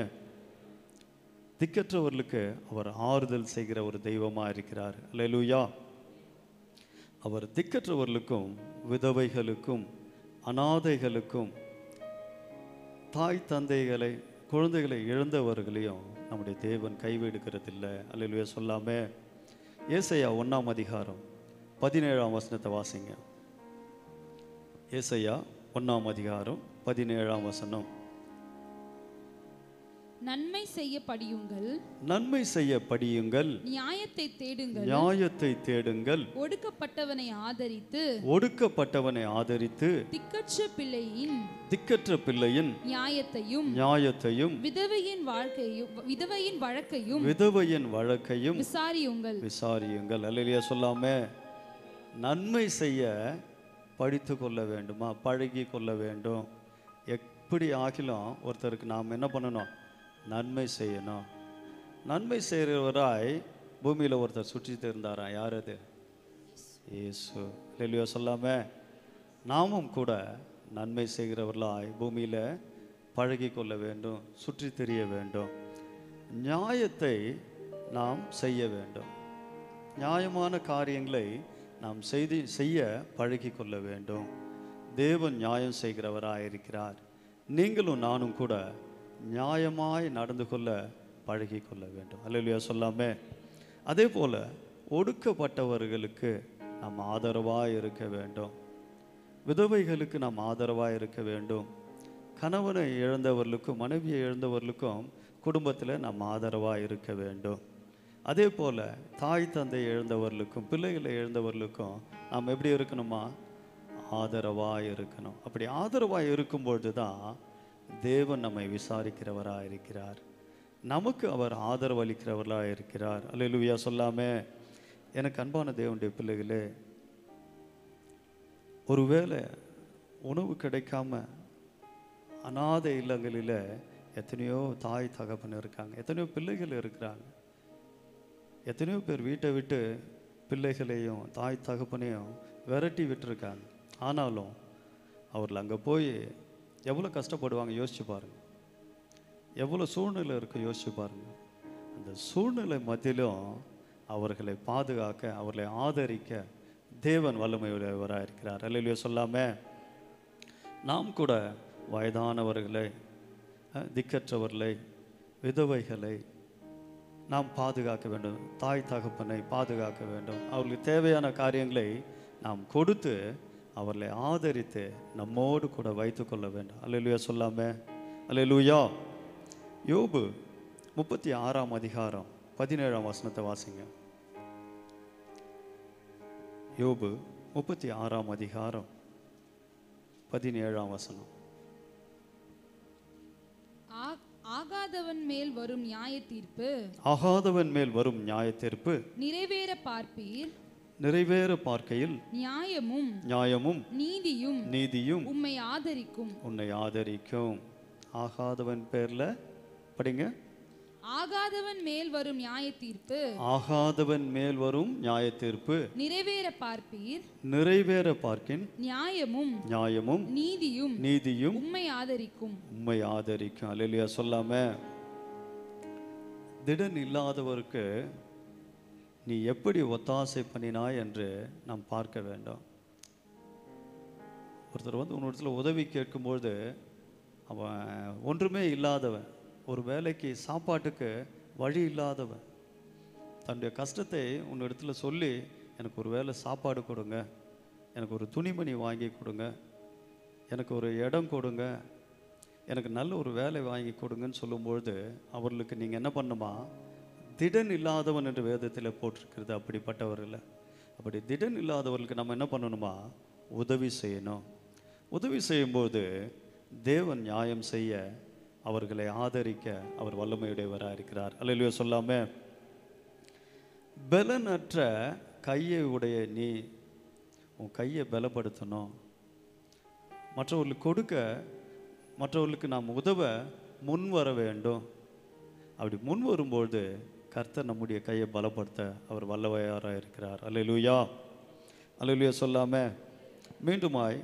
[SPEAKER 1] திக்கற்றவர்களுக்கு அவர் ஆறுதல் செய்கிற ஒரு தெய்வமாக இருக்கிறார். அல்லேலூயா. அவர் திக்கற்றவர்களுக்கும் விதவைகளுக்கும் அனாதைகளுக்கும் தாய் தந்தைகளை குழந்தைகளை இழந்தவர்களையும் நம்முடைய தேவன் கைவிடுகிறதில்லை. அல்லேலூயா சொல்லாமே? ஏசாயா 1 அதிகாரம் 17 வாசிங்க. ஏசாயா 1 அதிகாரம் 17
[SPEAKER 3] நன்மை
[SPEAKER 1] செய்ய படியுங்கள்,
[SPEAKER 3] நியாயத்தை
[SPEAKER 1] தேடுங்கள், ஒடுக்கப்பட்டவனை ஆதரித்து திக்கற்ற பிள்ளையின் நியாயத்தையும் விதவையின் வழக்கையும் விசாரியுங்கள். அல்லேலூயா சொல்லாமே? நன்மை செய்ய படித்து கொள்ள வேண்டுமா? பழகி கொள்ள வேண்டும். எப்படி ஆகிலும் ஒருத்தருக்கு நாம் என்ன பண்ணணும்? நன்மை செய்யணும். நன்மை செய்கிறவராய் பூமியில் ஒருத்தர் சுற்றிட்டு இருந்தாராம். யார் அது? இயேசு. அல்லேலூயா சொல்லாமே? நாமும் கூட நன்மை செய்கிறவர்களாய் பூமியில் பழகி கொள்ள வேண்டும், சுற்றி தெரிய வேண்டும். நியாயத்தை நாம் செய்ய வேண்டும். நியாயமான காரியங்களை நாம் செய்ய பழகி கொள்ள வேண்டும். தேவன் நியாயம் செய்கிறவராக இருக்கிறார். நீங்களும் நானும் கூட நியாயமாய் நடந்து கொள்ள பழகி கொள்ள வேண்டும். அல்லேலூயா சொல்லாமே? அதே போல் ஒடுக்கப்பட்டவர்களுக்கு நாம் ஆதரவாக இருக்க வேண்டும். விதவைகளுக்கு நாம் ஆதரவாக இருக்க வேண்டும். கணவனை இழந்தவர்களுக்கும் மனைவியை இழந்தவர்களுக்கும் குடும்பத்தில் நாம் ஆதரவாக இருக்க வேண்டும். அதே போல் தாய் தந்தை இழந்தவர்களுக்கும் பிள்ளைகளை இழந்தவர்களுக்கும் நாம் எப்படி இருக்கணுமா? ஆதரவாக இருக்கணும். அப்படி ஆதரவாக இருக்கும்பொழுது தான் தேவன் நம்மை விசாரிக்கிறவராக இருக்கிறார். நமக்கு அவர் ஆதரவு அளிக்கிறவர்களாக இருக்கிறார். அல்லேலூயா சொல்லாமே? எனக்கு அன்பான தேவனுடைய பிள்ளைகளே, ஒருவேளை உணவு கிடைக்காம அநாதை இல்லங்களில் எத்தனையோ தாய் தகப்பன் இருக்காங்க, எத்தனையோ பிள்ளைகள் இருக்கிறாங்க. எத்தனையோ பேர் வீட்டை விட்டு பிள்ளைகளையும் தாய் தகப்பனையும் விரட்டி விட்டுருக்காங்க. ஆனாலும் அவர்கள் அங்கே போய் எவ்வளோ கஷ்டப்படுவாங்க யோசிச்சு பாருங்கள். எவ்வளோ சூழ்நிலை இருக்கு யோசிச்சு பாருங்க. அந்த சூழ்நிலை மத்தியிலும் அவர்களை பாதுகாக்க, அவர்களை ஆதரிக்க தேவன் வல்லமையுடையவராக இருக்கிறார். அல்லேலூயா சொல்லாம நாம் கூட வயதானவர்களை, திக்கற்றவர்களை, விதவைகளை நாம் பாதுகாக்க வேண்டும். தாய் தகப்பனை பாதுகாக்க வேண்டும். அவர்களுக்கு தேவையான காரியங்களை நாம் கொடுத்து அவர்களை ஆதரித்து நம்மோடு கூட வைத்து கொள்ள வேண்டும். அல்லேலூயா சொல்லாம அல்லேலூயா. யோபு 36ஆம் அதிகாரம் 17ஆம் வசனத்தை வாசிங்க. யோபு 36ஆம் அதிகாரம் 17ஆம் வசனம்.
[SPEAKER 3] ஆகாதவன் மேல் வரும் நியாய தீர்ப்பு,
[SPEAKER 1] ஆகாதவன் மேல் வரும் நியாய தீர்ப்பு
[SPEAKER 3] நிறைவேற பார்ப்பீர்.
[SPEAKER 1] நிறைவேற பார்க்கையில்
[SPEAKER 3] நியாயமும்
[SPEAKER 1] நியாயமும்
[SPEAKER 3] நீதியும்
[SPEAKER 1] நீதியும்
[SPEAKER 3] உம்மை ஆதரிக்கும்.
[SPEAKER 1] உன்னை ஆதரிக்கும். ஆகாதவன் பேர்ல படிங்க.
[SPEAKER 3] ஆகாதவன் மேல் வரும் நியாய தீர்ப்பு,
[SPEAKER 1] ஆகாதவன் மேல் வரும் நியாய தீர்ப்பு
[SPEAKER 3] நிறைவேற பார்ப்பீர்.
[SPEAKER 1] நிறைவேற பார்க்கின்
[SPEAKER 3] நியாயமும்
[SPEAKER 1] நியாயமும்
[SPEAKER 3] நீதியும்
[SPEAKER 1] நீதியும்
[SPEAKER 3] உம்மை ஆதரிக்கும்.
[SPEAKER 1] உம்மை ஆதரிக்கும். அல்லேலூயா சொல்லாம திடன் இல்லாதவருக்கு நீ எப்படி ஒத்தாசை பண்ணினாய் என்று நாம் பார்க்க வேண்டும். ஒருத்தர் வந்து உன்னிடத்துல உதவி கேட்கும்பொழுது அவன் ஒன்றுமே இல்லாதவன், ஒரு வேலைக்கு சாப்பாட்டுக்கு வழி இல்லாதவன், தன்னுடைய கஷ்டத்தை உன்னிடத்துல சொல்லி எனக்கு ஒரு வேளை சாப்பாடு கொடுங்க, எனக்கு ஒரு துணிமணி வாங்கி கொடுங்க, எனக்கு ஒரு இடம் கொடுங்க, எனக்கு நல்ல ஒரு வேலை வாங்கி கொடுங்கன்னு சொல்லும்பொழுது அவர்களுக்கு நீங்கள் என்ன பண்ணுமா, திடன் இல்லாதவன் என்று வேதத்தில் போட்டிருக்கிறது. அப்படிப்பட்டவர்கள், அப்படி திடன் இல்லாதவர்களுக்கு நம்ம என்ன பண்ணணுமா, உதவி செய்யணும். உதவி செய்யும்போது தேவன் நியாயம் செய்ய, அவர்களை ஆதரிக்க அவர் வல்லமையுடையவராக இருக்கிறார். அல்லேலூயா சொல்லாம பலனற்ற கையை உடைய நீ உன் கையை பலப்படுத்தணும். மற்றவர்களுக்கு கொடுக்க, மற்றவர்களுக்கு நாம் உதவ முன் வர வேண்டும். அப்படி முன் வரும்பொழுது கர்த்தர் நம்முடைய கையை பலப்படுத்த அவர் வல்லமையாராக இருக்கிறார். அல்லேலூயா அல்லேலூயா சொல்லாம மீண்டுமாய்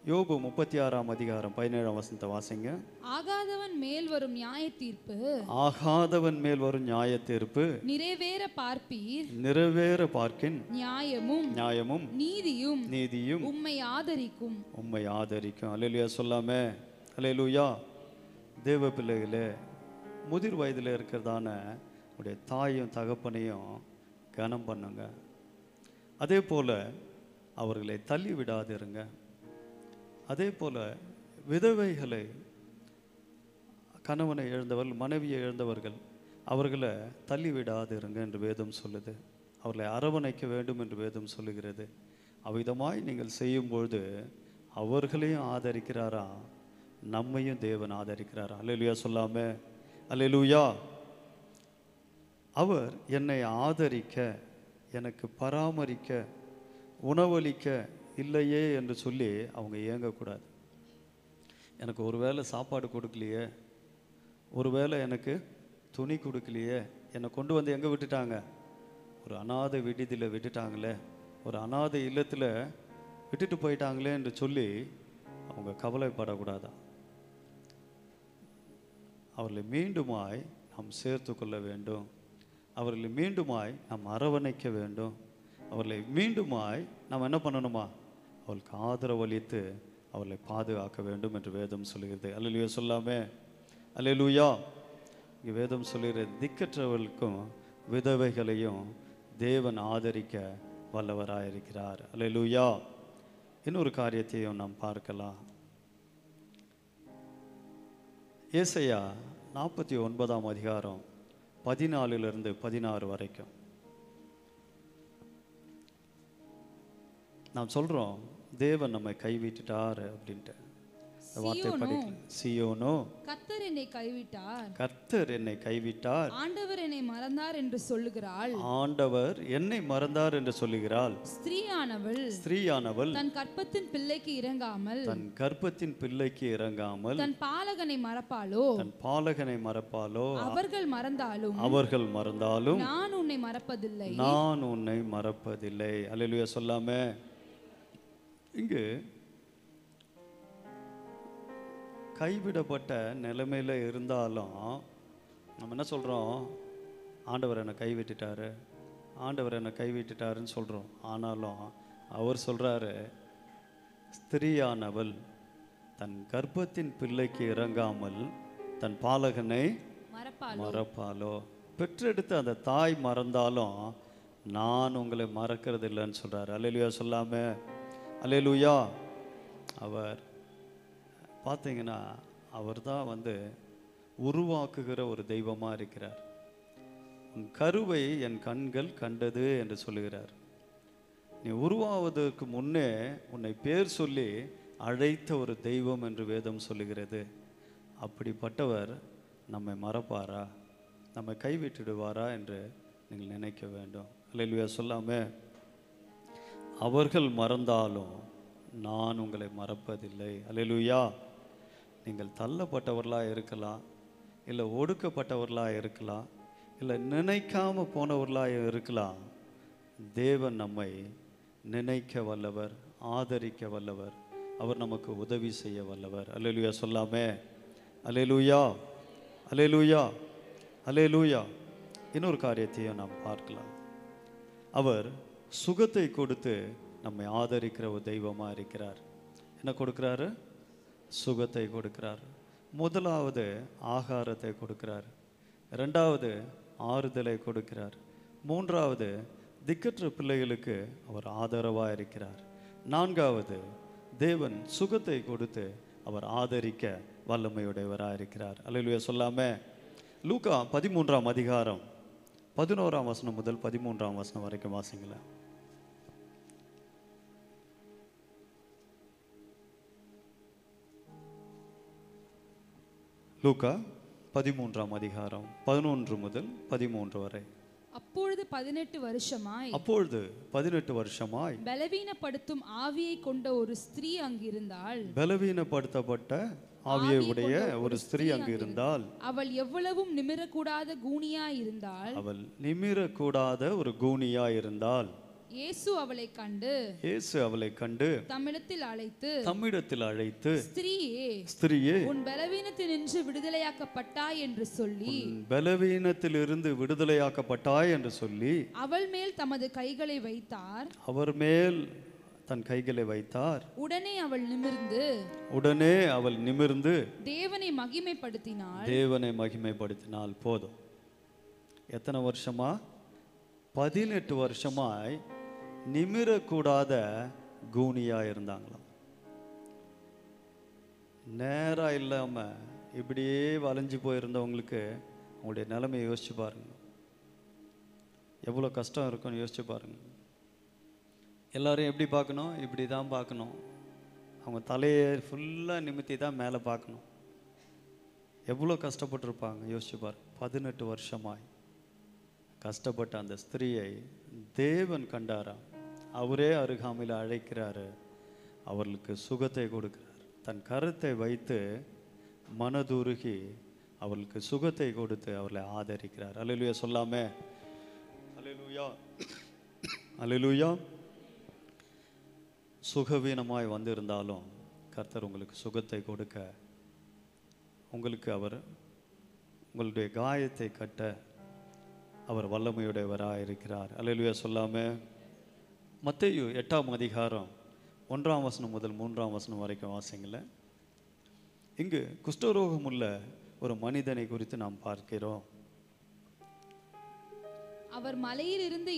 [SPEAKER 1] யோபு 36ஆம் அதிகாரம் 17ஆம் வசனத்தை வாசிங்க.
[SPEAKER 3] ஆகாதவன் மேல் வரும் நியாய தீர்ப்பு,
[SPEAKER 1] ஆகாதவன் மேல் வரும் நியாய தீர்ப்பு
[SPEAKER 3] நிறைவேற பார்ப்பீர்.
[SPEAKER 1] நிறைவேற பார்க்கின்
[SPEAKER 3] நியாயமும்
[SPEAKER 1] நியாயமும்
[SPEAKER 3] நீதியும்
[SPEAKER 1] நீதியும்
[SPEAKER 3] உம்மை ஆதரிக்கும்.
[SPEAKER 1] உம்மை ஆதரிக்கும். அல்லேலூயா சொல்லாம அல்லேலூயா. தேவ பிள்ளைகளே, முதிர் வயதில் இருக்கிறதான உடைய தாயும் தகப்பனையும் கனம் பண்ணுங்க. அதே போல அவர்களை தள்ளி விடாதிருங்க. அதே போல விதவைகளை, கணவனை இழந்தவர்கள், மனைவியை இழந்தவர்கள், அவர்களை தள்ளி விடாதிருங்க என்று வேதம் சொல்லுது. அவர்களை அரவணைக்க வேண்டும் என்று வேதம் சொல்லுகிறது. அவ்விதமாய் நீங்கள் செய்யும்பொழுது அவர்களையும் ஆதரிக்கிறாரா, நம்மையும் தேவன் ஆதரிக்கிறாரா. அல்லேலூயா சொல்லாம அல்லேலூயா. அவர் என்னை ஆதரிக்க, எனக்கு பராமரிக்க, உணவளிக்க இல்லையே என்று சொல்லி அவங்க ஏங்கக்கூடாது. எனக்கு ஒரு வேளை சாப்பாடு கொடுக்கலையே, ஒரு வேளை எனக்கு துணி கொடுக்கலையே, என்னை கொண்டு வந்து எங்கே விட்டுட்டாங்க, ஒரு அநாதை விடுதியில் விட்டுட்டாங்களே, ஒரு அநாதை இல்லத்தில் விட்டுட்டு போயிட்டாங்களே என்று சொல்லி அவங்க கவலைப்படக்கூடாதா. அவர்களை மீண்டுமாய் நாம் சேர்த்து கொள்ள வேண்டும். அவர்களை மீண்டுமாய் நாம் அரவணைக்க வேண்டும். அவர்களை மீண்டுமாய் நாம் என்ன பண்ணணுமா, அவர்களுக்கு ஆதரவளித்து அவர்களை பாதுகாக்க வேண்டும் என்று வேதம் சொல்லுகிறது. அல்லேலூயா சொல்லாமே அல்லேலூயா. இங்கே வேதம் சொல்லுகிற திக்கற்றவர்களுக்கும் விதவைகளையும் தேவன் ஆதரிக்க வல்லவராயிருக்கிறார். அல்லேலூயா. இன்னொரு காரியத்தையும் நாம் பார்க்கலாம். ஏசாயா 49ஆம் அதிகாரம் 14 to 16 வரைக்கும் நாம் சொல்றோம், தேவன் நம்மை கைவிட்டுட்டார் அப்படின்ட்டு. வார்த்தை படிக்கலாம். சீயோனோ,
[SPEAKER 3] கர்த்தர் என்னை கைவிட்டார்,
[SPEAKER 1] கர்த்தர் என்னை கைவிட்டார்,
[SPEAKER 3] ஆண்டவர் என்னை மறந்தார் என்று சொல்லுகிறாள்.
[SPEAKER 1] ஆண்டவர் என்னை மறந்தார் என்று சொல்லுகிறாள்.
[SPEAKER 3] ஸ்திரீயானவள் தன் கர்ப்பத்தின் பிள்ளைக்கு இறங்காமல்,
[SPEAKER 1] தன் கர்ப்பத்தின் பிள்ளைக்கு இறங்காமல்
[SPEAKER 3] தன் பாலகனை மறப்பாளோ,
[SPEAKER 1] தன் பாலகனை மறப்பாளோ.
[SPEAKER 3] அவர்கள் மறந்தாலும் நான் உன்னை மறப்பதில்லை,
[SPEAKER 1] நான் உன்னை மறப்பதில்லை. அல்லேலூயா சொல்லாம இங்கு கைவிடப்பட்ட நிலைமையில் இருந்தாலும் நம்ம என்ன சொல்கிறோம்? ஆண்டவர் என்னை கைவிட்டுட்டாரு, ஆண்டவர் என்னை கைவிட்டுட்டாருன்னு சொல்கிறோம். ஆனாலும் அவர் சொல்கிறாரு, ஸ்திரீயானவள் தன் கர்ப்பத்தின் பிள்ளைக்கு இறங்காமல் தன் பாலகனை மறப்பாலோ? பெற்றெடுத்த அந்த தாய் மறந்தாலும் நான் உங்களை மறக்கிறது இல்லைன்னு சொல்கிறார். அல்லேலூயா சொல்லாம அல்லேலூயா. அவர் பார்த்தீங்கன்னா அவர் தான் உருவாக்குகிற ஒரு தெய்வமாக இருக்கிறார். உன் கருவை என் கண்கள் கண்டது என்று சொல்லுகிறார். நீ உருவாவதற்கு முன்னே உன்னை பேர் சொல்லி அழைத்த ஒரு தெய்வம் என்று வேதம் சொல்லுகிறது. அப்படிப்பட்டவர் நம்மை மறப்பாரா, நம்மை கைவிட்டுடுவாரா என்று நீங்கள் நினைக்க வேண்டும். அல்லேலூயா சொல்லாம அவர்கள் மறந்தாலும் நான் உங்களை மறப்பதில்லை. அல்லேலூயா. நீங்கள் தள்ளப்பட்டவர்களாக இருக்கலாம், இல்லை ஒடுக்கப்பட்டவர்களாக இருக்கலாம், இல்லை நினைக்காம போனவர்களாக இருக்கலாம். தேவன் நம்மை நினைக்க வல்லவர், ஆதரிக்க வல்லவர், அவர் நமக்கு உதவி செய்ய வல்லவர். அல்லேலூயா சொல்லாமே அல்லேலூயா அல்லேலூயா அல்லேலூயா. இன்னொரு காரியத்தையும் நாம் பார்க்கலாம். அவர் சுகத்தை கொடுத்து நம்மை ஆதரிக்கிற ஒரு தெய்வமாக இருக்கிறார். என்ன கொடுக்குறாரு? சுகத்தை கொடுக்கிறார். முதலாவது ஆகாரத்தை கொடுக்கிறார், இரண்டாவது ஆறுதலை கொடுக்கிறார், மூன்றாவது திக்கற்ற பிள்ளைகளுக்கு அவர் ஆதரவாக இருக்கிறார், நான்காவது தேவன் சுகத்தை கொடுத்து அவர் ஆதரிக்க வல்லமையுடையவராக இருக்கிறார். அல்லேலூயா சொல்லாம லூக்கா 13ஆம் அதிகாரம் 11ஆம் வசனம் முதல் 13ஆம் வசனம் வரைக்கும் வாசிங்களேன். லூக்கா 13ஆம் அதிகாரம் 11 முதல் 13 வரை.
[SPEAKER 3] அப்பொழுது 18 வருஷமாய் பலவீனப்படுத்தும் ஆவியை கொண்ட ஒரு ஸ்திரீ அங்கிருந்தாள்.
[SPEAKER 1] பலவீனப்படுத்தப்பட்ட ஆவியை உடைய ஒரு ஸ்திரீ அங்கு இருந்தால்,
[SPEAKER 3] அவள் எவ்வளவும் நிமிரக்கூடாத கூனியாய் இருந்தாள்.
[SPEAKER 1] அவள் நிமிரக்கூடாத ஒரு கூனியாய் இருந்தால்,
[SPEAKER 3] இயேசு அவளை கண்டு தம்மிடத்தில் அழைத்து ஸ்திரீயே உன் பலவீனத்தினின்று விடுதலையாக்கப்பட்டாய் என்று சொல்லி,
[SPEAKER 1] பலவீனத்திலிருந்து விடுதலையாக்கப்பட்டாய் என்று சொல்லி
[SPEAKER 3] அவள் மேல் தமது கைகளை வைத்தார்.
[SPEAKER 1] அவர் மேல் தன் கைகளை வைத்தார்.
[SPEAKER 3] உடனே அவள் நிமிர்ந்து தேவனை மகிமைப்படுத்தினாள்.
[SPEAKER 1] போதும். எத்தனை வருஷமா? 18 வருஷமாய் நிமிரக்கூடாத கூனியா இருந்தாங்களாம். நேரா இல்லாம இப்படியே வளைஞ்சு போயிருந்தவங்களுக்கு அவங்களுடைய நிலைமையை யோசிச்சு பாருங்க, எவ்வளோ கஷ்டம் இருக்குன்னு யோசிச்சு பாருங்க. எல்லாரும் எப்படி பார்க்கணும்? இப்படி தான் பார்க்கணும். அவங்க தலையை ஃபுல்லாக நிமித்தி தான் மேலே பார்க்கணும். எவ்வளோ கஷ்டப்பட்டுருப்பாங்க யோசிச்சு பாருங்க. 18 வருஷமாய் கஷ்டப்பட்ட அந்த ஸ்திரீயை தேவன் கண்டாராம். அவரே அருகாமையில் அழைக்கிறாரு, அவர்களுக்கு சுகத்தை கொடுக்கிறார். தன் கரத்தை வைத்து மனதுருகி அவர்களுக்கு சுகத்தை கொடுத்து அவர்களை ஆதரிக்கிறார். அல்லேலூயா சொல்லாமே அல்லேலூயா அல்லேலூயா. சுகவீனமாய் வந்திருந்தாலும் கர்த்தர் உங்களுக்கு சுகத்தை கொடுக்க, உங்களுக்கு அவர் உங்களுடைய காயத்தை கட்ட அவர் வல்லமையுடையவராக இருக்கிறார். அல்லேலூயா சொல்லாம மத்தேயு 8ஆம் அதிகாரம் 1ஆம் வசனம் முதல் 3ஆம் வசனம் வரைக்கும் வாசிங்கள. இங்கு குஷ்டரோகம் உள்ள ஒரு மனிதனை குறித்து நாம் பார்க்கிறோம்.
[SPEAKER 3] அவர் மலையிலிருந்து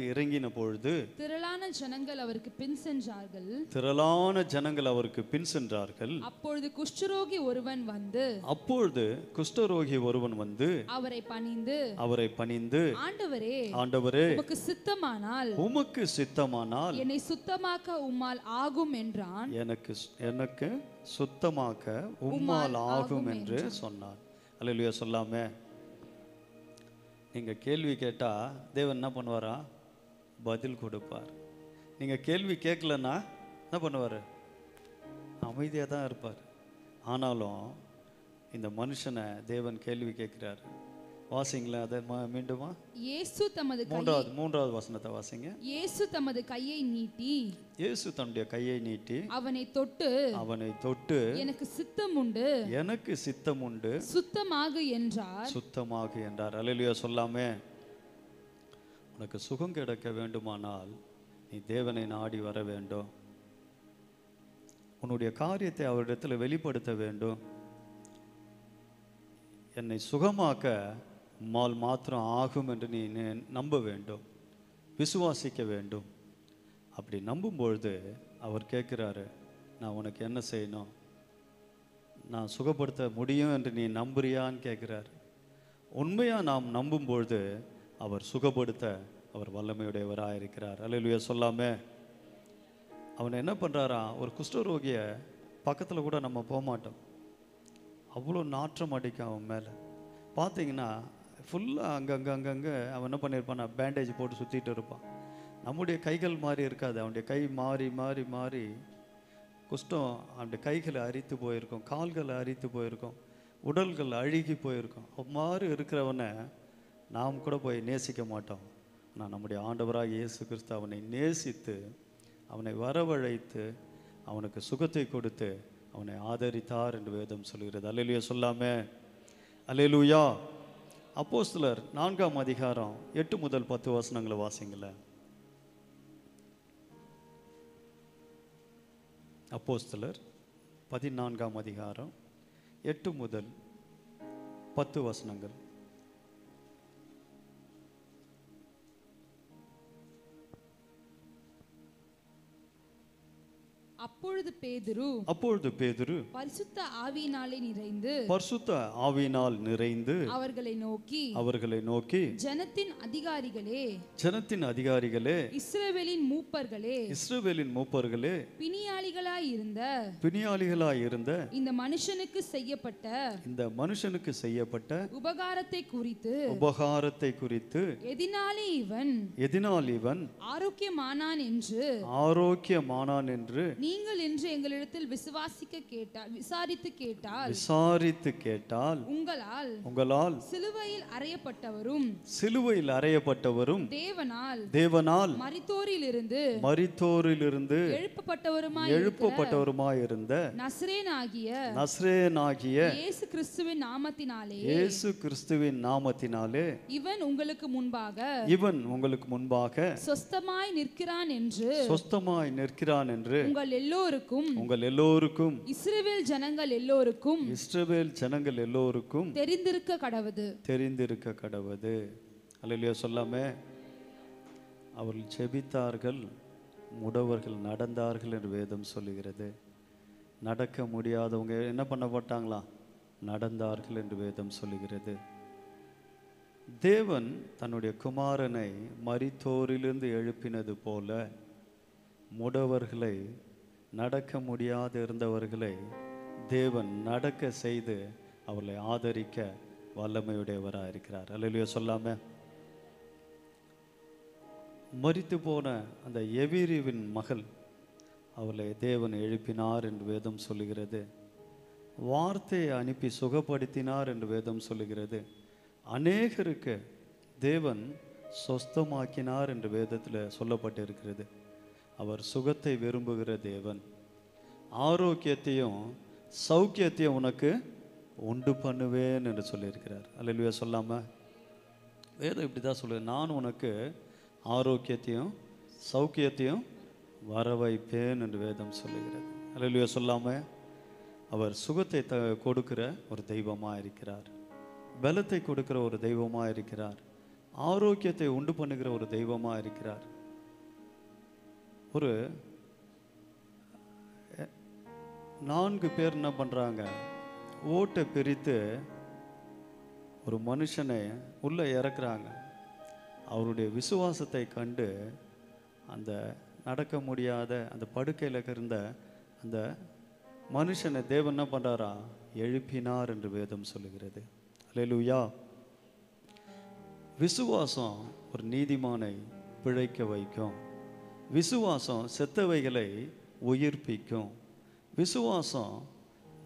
[SPEAKER 3] இறங்கின பொழுது திரளான ஜனங்கள் அவருக்கு பின் சென்றார்கள். அப்பொழுது குஷ்டரோகி ஒருவன் வந்து அவரை பணிந்து ஆண்டவரே உமக்கு சித்தமானால் என்னை சுத்தமாக்க உம்மால் ஆகும் என்றான்.
[SPEAKER 1] எனக்கு சுத்தமாக்க உம்மால் ஆகும் என்று சொன்னார். அல்லேலூயா சொல்லாமே. நீங்கள் கேள்வி கேட்டால் தேவன் என்ன பண்ணுவாரா? பதில் கொடுப்பார். நீங்கள் கேள்வி கேட்கலன்னா என்ன பண்ணுவார்? அமைதியாக தான் இருப்பார். ஆனாலும் இந்த மனுஷனை தேவன் கேள்வி கேட்குறாரு. வாசிங்களேன் அதை மீண்டுமா.
[SPEAKER 3] இயேசு தமது
[SPEAKER 1] மூன்றாவது வசனத்தை வாசிங்க.
[SPEAKER 3] இயேசு தமது கையை நீட்டி,
[SPEAKER 1] இயேசு தன்னுடைய கையை நீட்டி
[SPEAKER 3] அவனை தொட்டு எனக்கு சித்தம் உண்டு சுத்தமாகு என்றார்.
[SPEAKER 1] அல்லேலூயா சொல்லாமே. உனக்கு சுகம் கிடைக்க வேண்டுமானால் நீ தேவனை நாடி வர வேண்டும். உன்னுடைய காரியத்தை அவரிடத்தில் வெளிப்படுத்த வேண்டும். என்னை சுகமாக்க உம்மால் மாத்திரம் ஆகும் என்று நீ நம்ப வேண்டும், விசுவாசிக்க வேண்டும். அப்படி நம்பும் பொழுது அவர் கேட்குறாரு, நான் உனக்கு என்ன செய்யணும், நான் சுகப்படுத்த முடியும் என்று நீ நம்புறியான்னு கேட்குறாரு. உண்மையாக நாம் நம்பும் பொழுது அவர் சுகப்படுத்த அவர் வல்லமையுடையவராக இருக்கிறார். அல்லேலூயா சொல்லாமே. அவன் என்ன பண்ணுறாரா, ஒரு குஷ்டரோகியை பக்கத்தில் கூட நம்ம போக மாட்டோம், அவ்வளோ நாற்றம் அடிக்கும் அவன் மேலே. பார்த்தீங்கன்னா ஃபுல்லாக அங்கங்கே அவன் என்ன பண்ணியிருப்பான், பேண்டேஜ் போட்டு சுற்றிட்டு இருப்பான். நம்முடைய கைகள் மாறி இருக்காது, அவனுடைய கை மாறி மாறி மாறி குஷ்டம் அவனுடைய கைகளை அரித்து போயிருக்கும், கால்களை அரித்து போயிருக்கும், உடல்கள் அழுகி போயிருக்கும். அவ்வாறு இருக்கிறவனை நாம் கூட போய் நேசிக்க மாட்டோம். ஆனால் நம்முடைய ஆண்டவராக இயேசு கிறிஸ்து அவனை நேசித்து அவனை வரவழைத்து அவனுக்கு சுகத்தை கொடுத்து அவனை ஆதரித்தார் என்று வேதம் சொல்கிறது. அல்லேலூயா சொல்லாமே. அல்லேலூயா. அப்போஸ்தலர் 4ஆம் அதிகாரம் 8 முதல் 10 வசனங்களை வாசிங்களேன். அப்போஸ்தலர் 14ஆம் அதிகாரம் 8 முதல் 10 வசனங்கள்.
[SPEAKER 3] அப்பொழுது பேதுரு பரிசுத்த ஆவியினால் நிறைந்து அவர்களை நோக்கி ஜனத்தின் அதிகாரிகளே இஸ்ரவேலின் மூப்பர்களே பிணியாளிகளாய் இருந்த இந்த மனுஷனுக்கு செய்யப்பட்ட உபகாரத்தை குறித்து எதினால் இவன் ஆரோக்கியமானான் என்று நீங்கள் என்று எங்களிடத்தில் விசாரித்து கேட்டால் உங்களால் சிலுவையில் அறையப்பட்டவரும் தேவனால் மரித்தோரிலிருந்து எழுப்பப்பட்டவருமாய் இருந்த நசரேயனாகிய இயேசு கிறிஸ்துவின் நாமத்தினாலே இவன் உங்களுக்கு முன்பாக சொஸ்தமாய் நிற்கிறான் என்று உங்கள் எல்லோருக்கும் இஸ்ரவேல் ஜனங்கள் எல்லோருக்கும் தெரிந்திருக்க கடவது. அல்லேலூயா சொல்லாமே. அவர்கள் செபித்தார்கள், முடவர்கள் நடந்தார்கள் என்று வேதம் சொல்லுகிறது. நடக்க முடியாதவங்க என்ன பண்ணப்பட்டாங்களா, நடந்தார்கள் என்று வேதம் சொல்லுகிறது. தேவன் தன்னுடைய குமாரனை மரித்தோரிலிருந்து எழுப்பினது போல முடவர்களை, நடக்க முடியாது இருந்தவர்களை தேவன் நடக்க செய்து அவர்களை ஆதரிக்க வல்லமையுடையவராக இருக்கிறார். அல்லேலூயா சொல்லாம. மரித்து போன அந்த எவிரிவின் மகள், அவளை தேவன் எழுப்பினார் என்று வேதம் சொல்லுகிறது. வார்த்தையை அனுப்பி சுகப்படுத்தினார் என்று வேதம் சொல்லுகிறது. அநேகருக்கு தேவன் சொஸ்தமாக்கினார் என்று வேதத்தில் சொல்லப்பட்டிருக்கிறது. அவர் சுகத்தை விரும்புகிற தேவன். ஆரோக்கியத்தையும் சௌக்கியத்தையும் உனக்கு உண்டு பண்ணுவேன் என்று சொல்லியிருக்கிறார். அல்லேலூயா சொல்லாம. வேதம் இப்படி தான் சொல்லுது, நான் உனக்கு ஆரோக்கியத்தையும் சௌக்கியத்தையும் வர வைப்பேன் என்று வேதம் சொல்லுகிறது. அல்லேலூயா சொல்லாம. அவர் சுகத்தை கொடுக்கிற ஒரு தெய்வமாக இருக்கிறார், பலத்தை கொடுக்கிற ஒரு தெய்வமாக இருக்கிறார், ஆரோக்கியத்தை உண்டு பண்ணுகிற ஒரு தெய்வமாக இருக்கிறார். ஒரு 4 பேர் என்ன பண்ணுறாங்க, ஓட்டை பிரித்து ஒரு மனுஷனை உள்ளே இறக்குறாங்க. அவருடைய விசுவாசத்தை கண்டு அந்த நடக்க முடியாத அந்த படுக்கையில் இருந்த அந்த மனுஷனை தேவன் என்ன பண்ணுறாரா, எழுப்பினார் என்று வேதம் சொல்லுகிறது. அல்லேலூயா. விசுவாசம் ஒரு நீதிமானை பிழைக்க வைக்கும். விசுவாசம் செத்தவைகளை உயிர்ப்பிக்கும். விசுவாசம்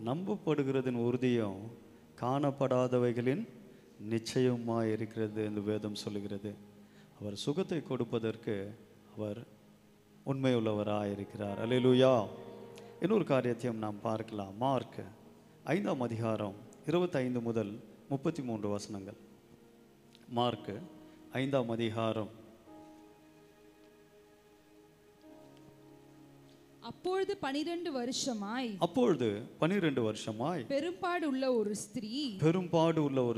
[SPEAKER 3] நம்பப்படுகிறதின் உறுதியும் காணப்படாதவைகளின்
[SPEAKER 1] நிச்சயமாக இருக்கிறது என்று வேதம் சொல்லுகிறது. அவர் சுகத்தை கொடுப்பதற்கு அவர் உண்மையுள்ளவராக இருக்கிறார். அல்லேலூயா. இன்னொரு காரியத்தையும் நாம் பார்க்கலாம். மார்க் 5ஆம் அதிகாரம் 25 முதல் 33 வசனங்கள். மார்க் 5ஆம் அதிகாரம்.
[SPEAKER 3] அப்பொழுது 12 வருஷமாய் பெரும்பாடு உள்ள ஒரு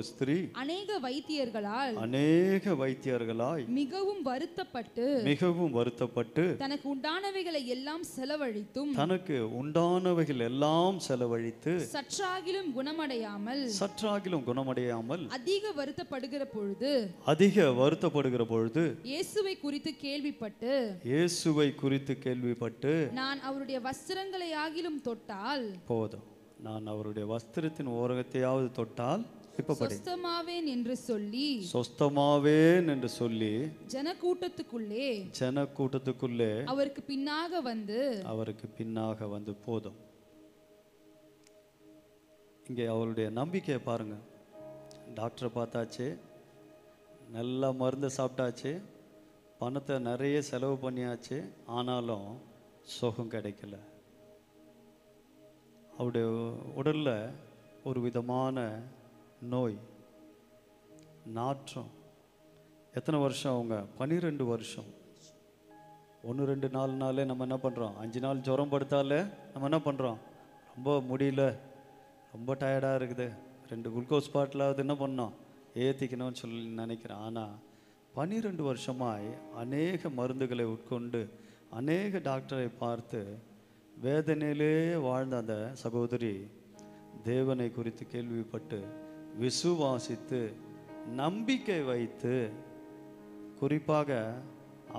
[SPEAKER 3] ஸ்திரீ அநேக வைத்தியர்களால் மிகவும் வருத்தப்பட்டு தனக்கு உண்டானவைகளை எல்லாம் செலவழித்து சற்றாகிலும் குணமடையாமல் அதிக வருத்தப்படுகிற பொழுது இயேசுவை குறித்து கேள்விப்பட்டு நான் அவருடைய வஸ்திரங்களை ஆகிலும் தொட்டால்
[SPEAKER 1] போதும், நான் அவருடைய வஸ்திரத்தின் ஓரத்தையாவது தொட்டால்
[SPEAKER 3] சொஸ்தமாவேன்
[SPEAKER 1] என்று சொல்லி ஜனக்கூட்டத்துக்குள்ளே
[SPEAKER 3] அவருக்கு பின்னாக வந்து
[SPEAKER 1] போதும். இங்கே அவருடைய நம்பிக்கையை பாருங்க. டாக்டரை பார்த்தாச்சு, நல்லா மருந்து சாப்பிட்டாச்சு, பணத்தை நிறைய செலவு பண்ணியாச்சு, ஆனாலும் சுகம் கிடைக்கல. அவருடைய உடல்ல ஒரு விதமான நோய், நாற்றம். எத்தனை வருஷம் அவங்க? 12 வருஷம். 1 2 4 நாளே நம்ம என்ன பண்ணுறோம்? 5 நாள் ஜுரம் படுத்தாலே நம்ம என்ன பண்ணுறோம்? ரொம்ப முடியல, ரொம்ப டயர்டாக இருக்குது, 2 குளுக்கோஸ் பாட்டிலாவது என்ன பண்ணோம், ஏற்றிக்கணும்னு சொல்லி நினைக்கிறேன். ஆனால் 12 வருஷமாய் அநேக மருந்துகளை உட்கொண்டு அநேக டாக்டரை பார்த்து வேதனையிலே வாழ்ந்த அந்த சகோதரி தேவனை குறித்து கேள்விப்பட்டு விசுவாசித்து நம்பிக்கை வைத்து, குறிப்பாக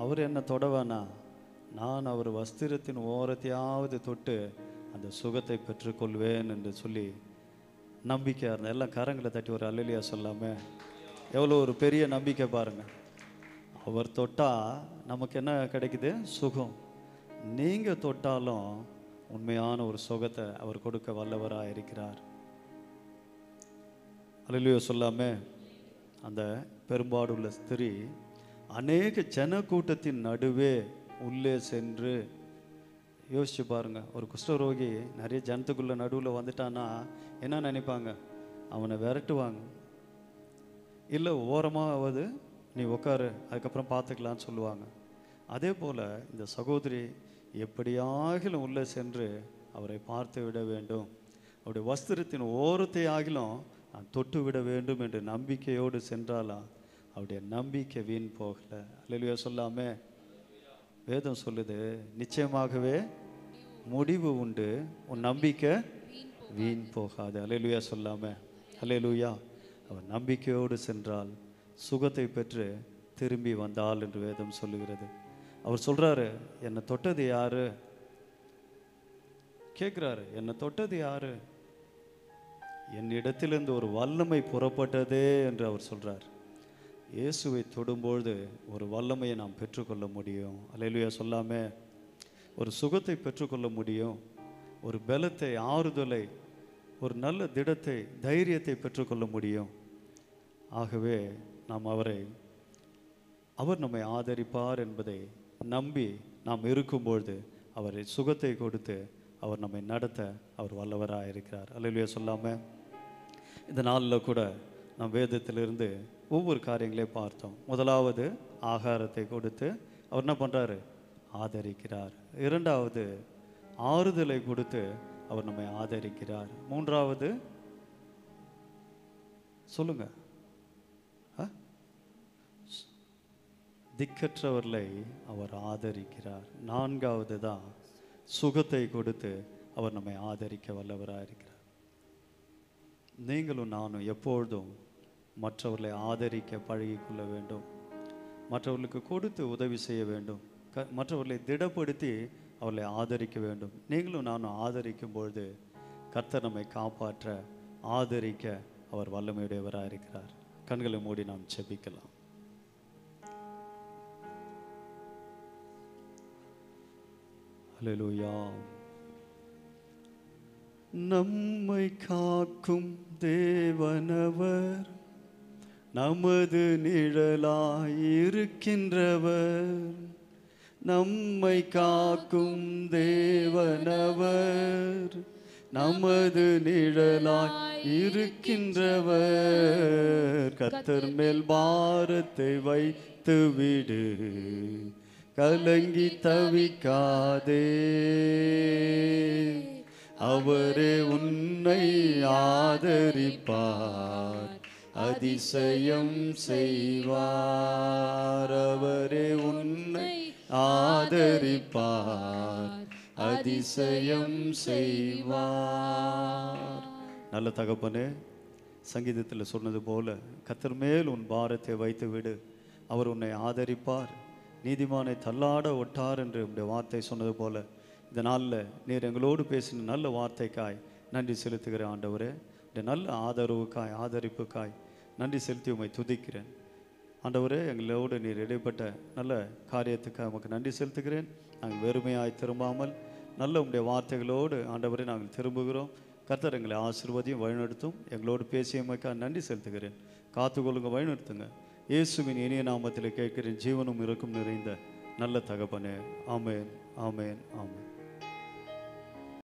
[SPEAKER 1] அவர் என்ன தொடவானா, நான் அவர் வஸ்திரத்தின் ஓரத்தையாவது தொட்டு அந்த சுகத்தை பெற்றுக்கொள்வேன் என்று சொல்லி நம்பிக்கையாக இருந்தேன். எல்லாம் கரங்களை தட்டி ஒரு அல்லேலூயா சொல்லாம. எவ்வளோ ஒரு பெரிய நம்பிக்கை பாருங்க. அவர் தொட்டா நமக்கு என்ன கிடைக்குது? சுகம். நீங்கள் தொட்டாலும் உண்மையான ஒரு சுகத்தை அவர் கொடுக்க வல்லவராக இருக்கிறார். அல்லேலூயா சொல்லாம. அந்த பெரும்பாடுள்ள ஸ்திரீ அநேக ஜனக்கூட்டத்தின் நடுவே உள்ளே சென்று, யோசிச்சு பாருங்க, ஒரு குஷ்டரோகி நிறைய ஜனத்துக்குள்ள நடுவில் வந்துட்டான்னா என்ன நினைப்பாங்க? அவனை விரட்டுவாங்க, இல்லை ஓரமாவது நீ உட்காரு, அதுக்கப்புறம் பார்த்துக்கலான்னு சொல்லுவாங்க. அதே போல் இந்த சகோதரி எப்படியாகிலும் உள்ளே சென்று அவரை பார்த்து விட வேண்டும், அவருடைய வஸ்திரத்தின் ஓரத்தை ஆகிலும் நான் தொட்டு விட வேண்டும் என்று நம்பிக்கையோடு சென்றாலாம். அவருடைய நம்பிக்கை வீண் போகலை. அல்லேலூயா சொல்லாமே. வேதம் சொல்லுது, நிச்சயமாகவே முடிவு உண்டு, உன் நம்பிக்கை வீண் போகாது. அல்லேலூயா சொல்லாம. அல்லேலூயா. அவர் நம்பிக்கையோடு சென்றால் சுகத்தை பெற்று திரும்பி வந்தாள் என்று வேதம் சொல்லுகிறது. அவர் சொல்றாரு, என்னை தொட்டது யாரு கேட்கிறாரு. என்னை தொட்டது யாரு? என் இடத்திலிருந்து ஒரு வல்லமை புறப்பட்டதே என்று அவர் சொல்றார். இயேசுவை தொடும்பொழுது ஒரு வல்லமையை நாம் பெற்றுக்கொள்ள முடியும். அல்லேலூயா சொல்லாம. ஒரு சுகத்தை பெற்றுக்கொள்ள முடியும், ஒரு பலத்தை, ஆறுதலை, ஒரு நல்ல திடத்தை, தைரியத்தை பெற்றுக்கொள்ள முடியும். ஆகவே நாம் அவர் நம்மை ஆதரிப்பார் என்பதை நம்பி நாம் இருக்கும்பொழுது அவரை சுகத்தை கொடுத்து அவர் நம்மை நடத்த அவர் வல்லவராக இருக்கிறார். அல்லேலூயா சொல்லாம. இந்த நாளில் கூட நாம் வேதத்திலிருந்து ஒவ்வொரு காரியங்களையும் பார்த்தோம். முதலாவது ஆகாரத்தை கொடுத்து அவர் என்ன பண்ணுறாரு? ஆதரிக்கிறார். இரண்டாவது ஆறுதலை கொடுத்து அவர் நம்மை ஆதரிக்கிறார். மூன்றாவது சொல்லுங்க, திக்கற்றவர்களை அவர் ஆதரிக்கிறார். நான்காவது தான் சுகத்தை கொடுத்து அவர் நம்மை ஆதரிக்க வல்லவராக இருக்கிறார். நீங்களும் நானும் எப்பொழுதும் மற்றவர்களை ஆதரிக்க பழகிக்கொள்ள வேண்டும், மற்றவர்களுக்கு கொடுத்து உதவி செய்ய வேண்டும், மற்றவர்களை திடப்படுத்தி அவர்களை ஆதரிக்க வேண்டும். நீங்களும் நானும் ஆதரிக்கும் பொழுது கர்த்தர் நம்மை காப்பாற்ற, ஆதரிக்க அவர் வல்லமையுடையவராக இருக்கிறார். கண்களை மூடி நாம் ஜெபிக்கலாம். அல்லேலூயா. நம்மை காக்கும் தேவனவர், நமது நிழலாயிருக்கின்றவர், நம்மை காக்கும் தேவனவர். நமது நிழலாய் இருக்கின்றவர், கர்த்தர் மேல் பாரத்தை வைத்து விடு, கலங்கி தவிக்காதே. அவரே உன்னை ஆதரிப்பார், அதிசயம் செய்வார். அவரே உன்னை ஆதரிப்பார், அதிசயம் செய்வார். நல்ல தகப்பனே, சங்கீதத்தில் சொன்னது போல கர்த்தர் மேல் உன் பாரத்தை வைத்து விடு, அவர் உன்னை ஆதரிப்பார், நீதிமானை தள்ளாட ஒட்டார் என்று உடைய வார்த்தை சொன்னது போல இந்த நாளில் நீர் எங்களோடு பேசின நல்ல வார்த்தைக்காய் நன்றி செலுத்துகிற ஆண்டவரே. இந்த நல்ல ஆதரவுக்காய் ஆதரிப்புக்காய் நன்றி செலுத்தி உம்மை துதிக்கிறேன் ஆண்டவரே. எங்களோடு நீர் இடைப்பட்ட நல்ல காரியத்துக்காக உமக்கு நன்றி செலுத்துகிறேன். நாங்கள் வெறுமையாய் திரும்பாமல் நல்ல உடைய வார்த்தைகளோடு ஆண்டவரே நாங்கள் திரும்புகிறோம். கர்த்தர் எங்களை ஆசீர்வதியும் வழிநடத்தும். எங்களோடு பேசியமைக்காக நன்றி செலுத்துகிறேன். காத்துக்கொள்ளுங்க, வழிநடத்துங்க. இயேசுவின் இனிய நாமத்தில் கேட்கிறேன், ஜீவனும் இருக்கும் நிறைந்த நல்ல தகப்பனே. ஆமேன், ஆமேன், ஆமேன்.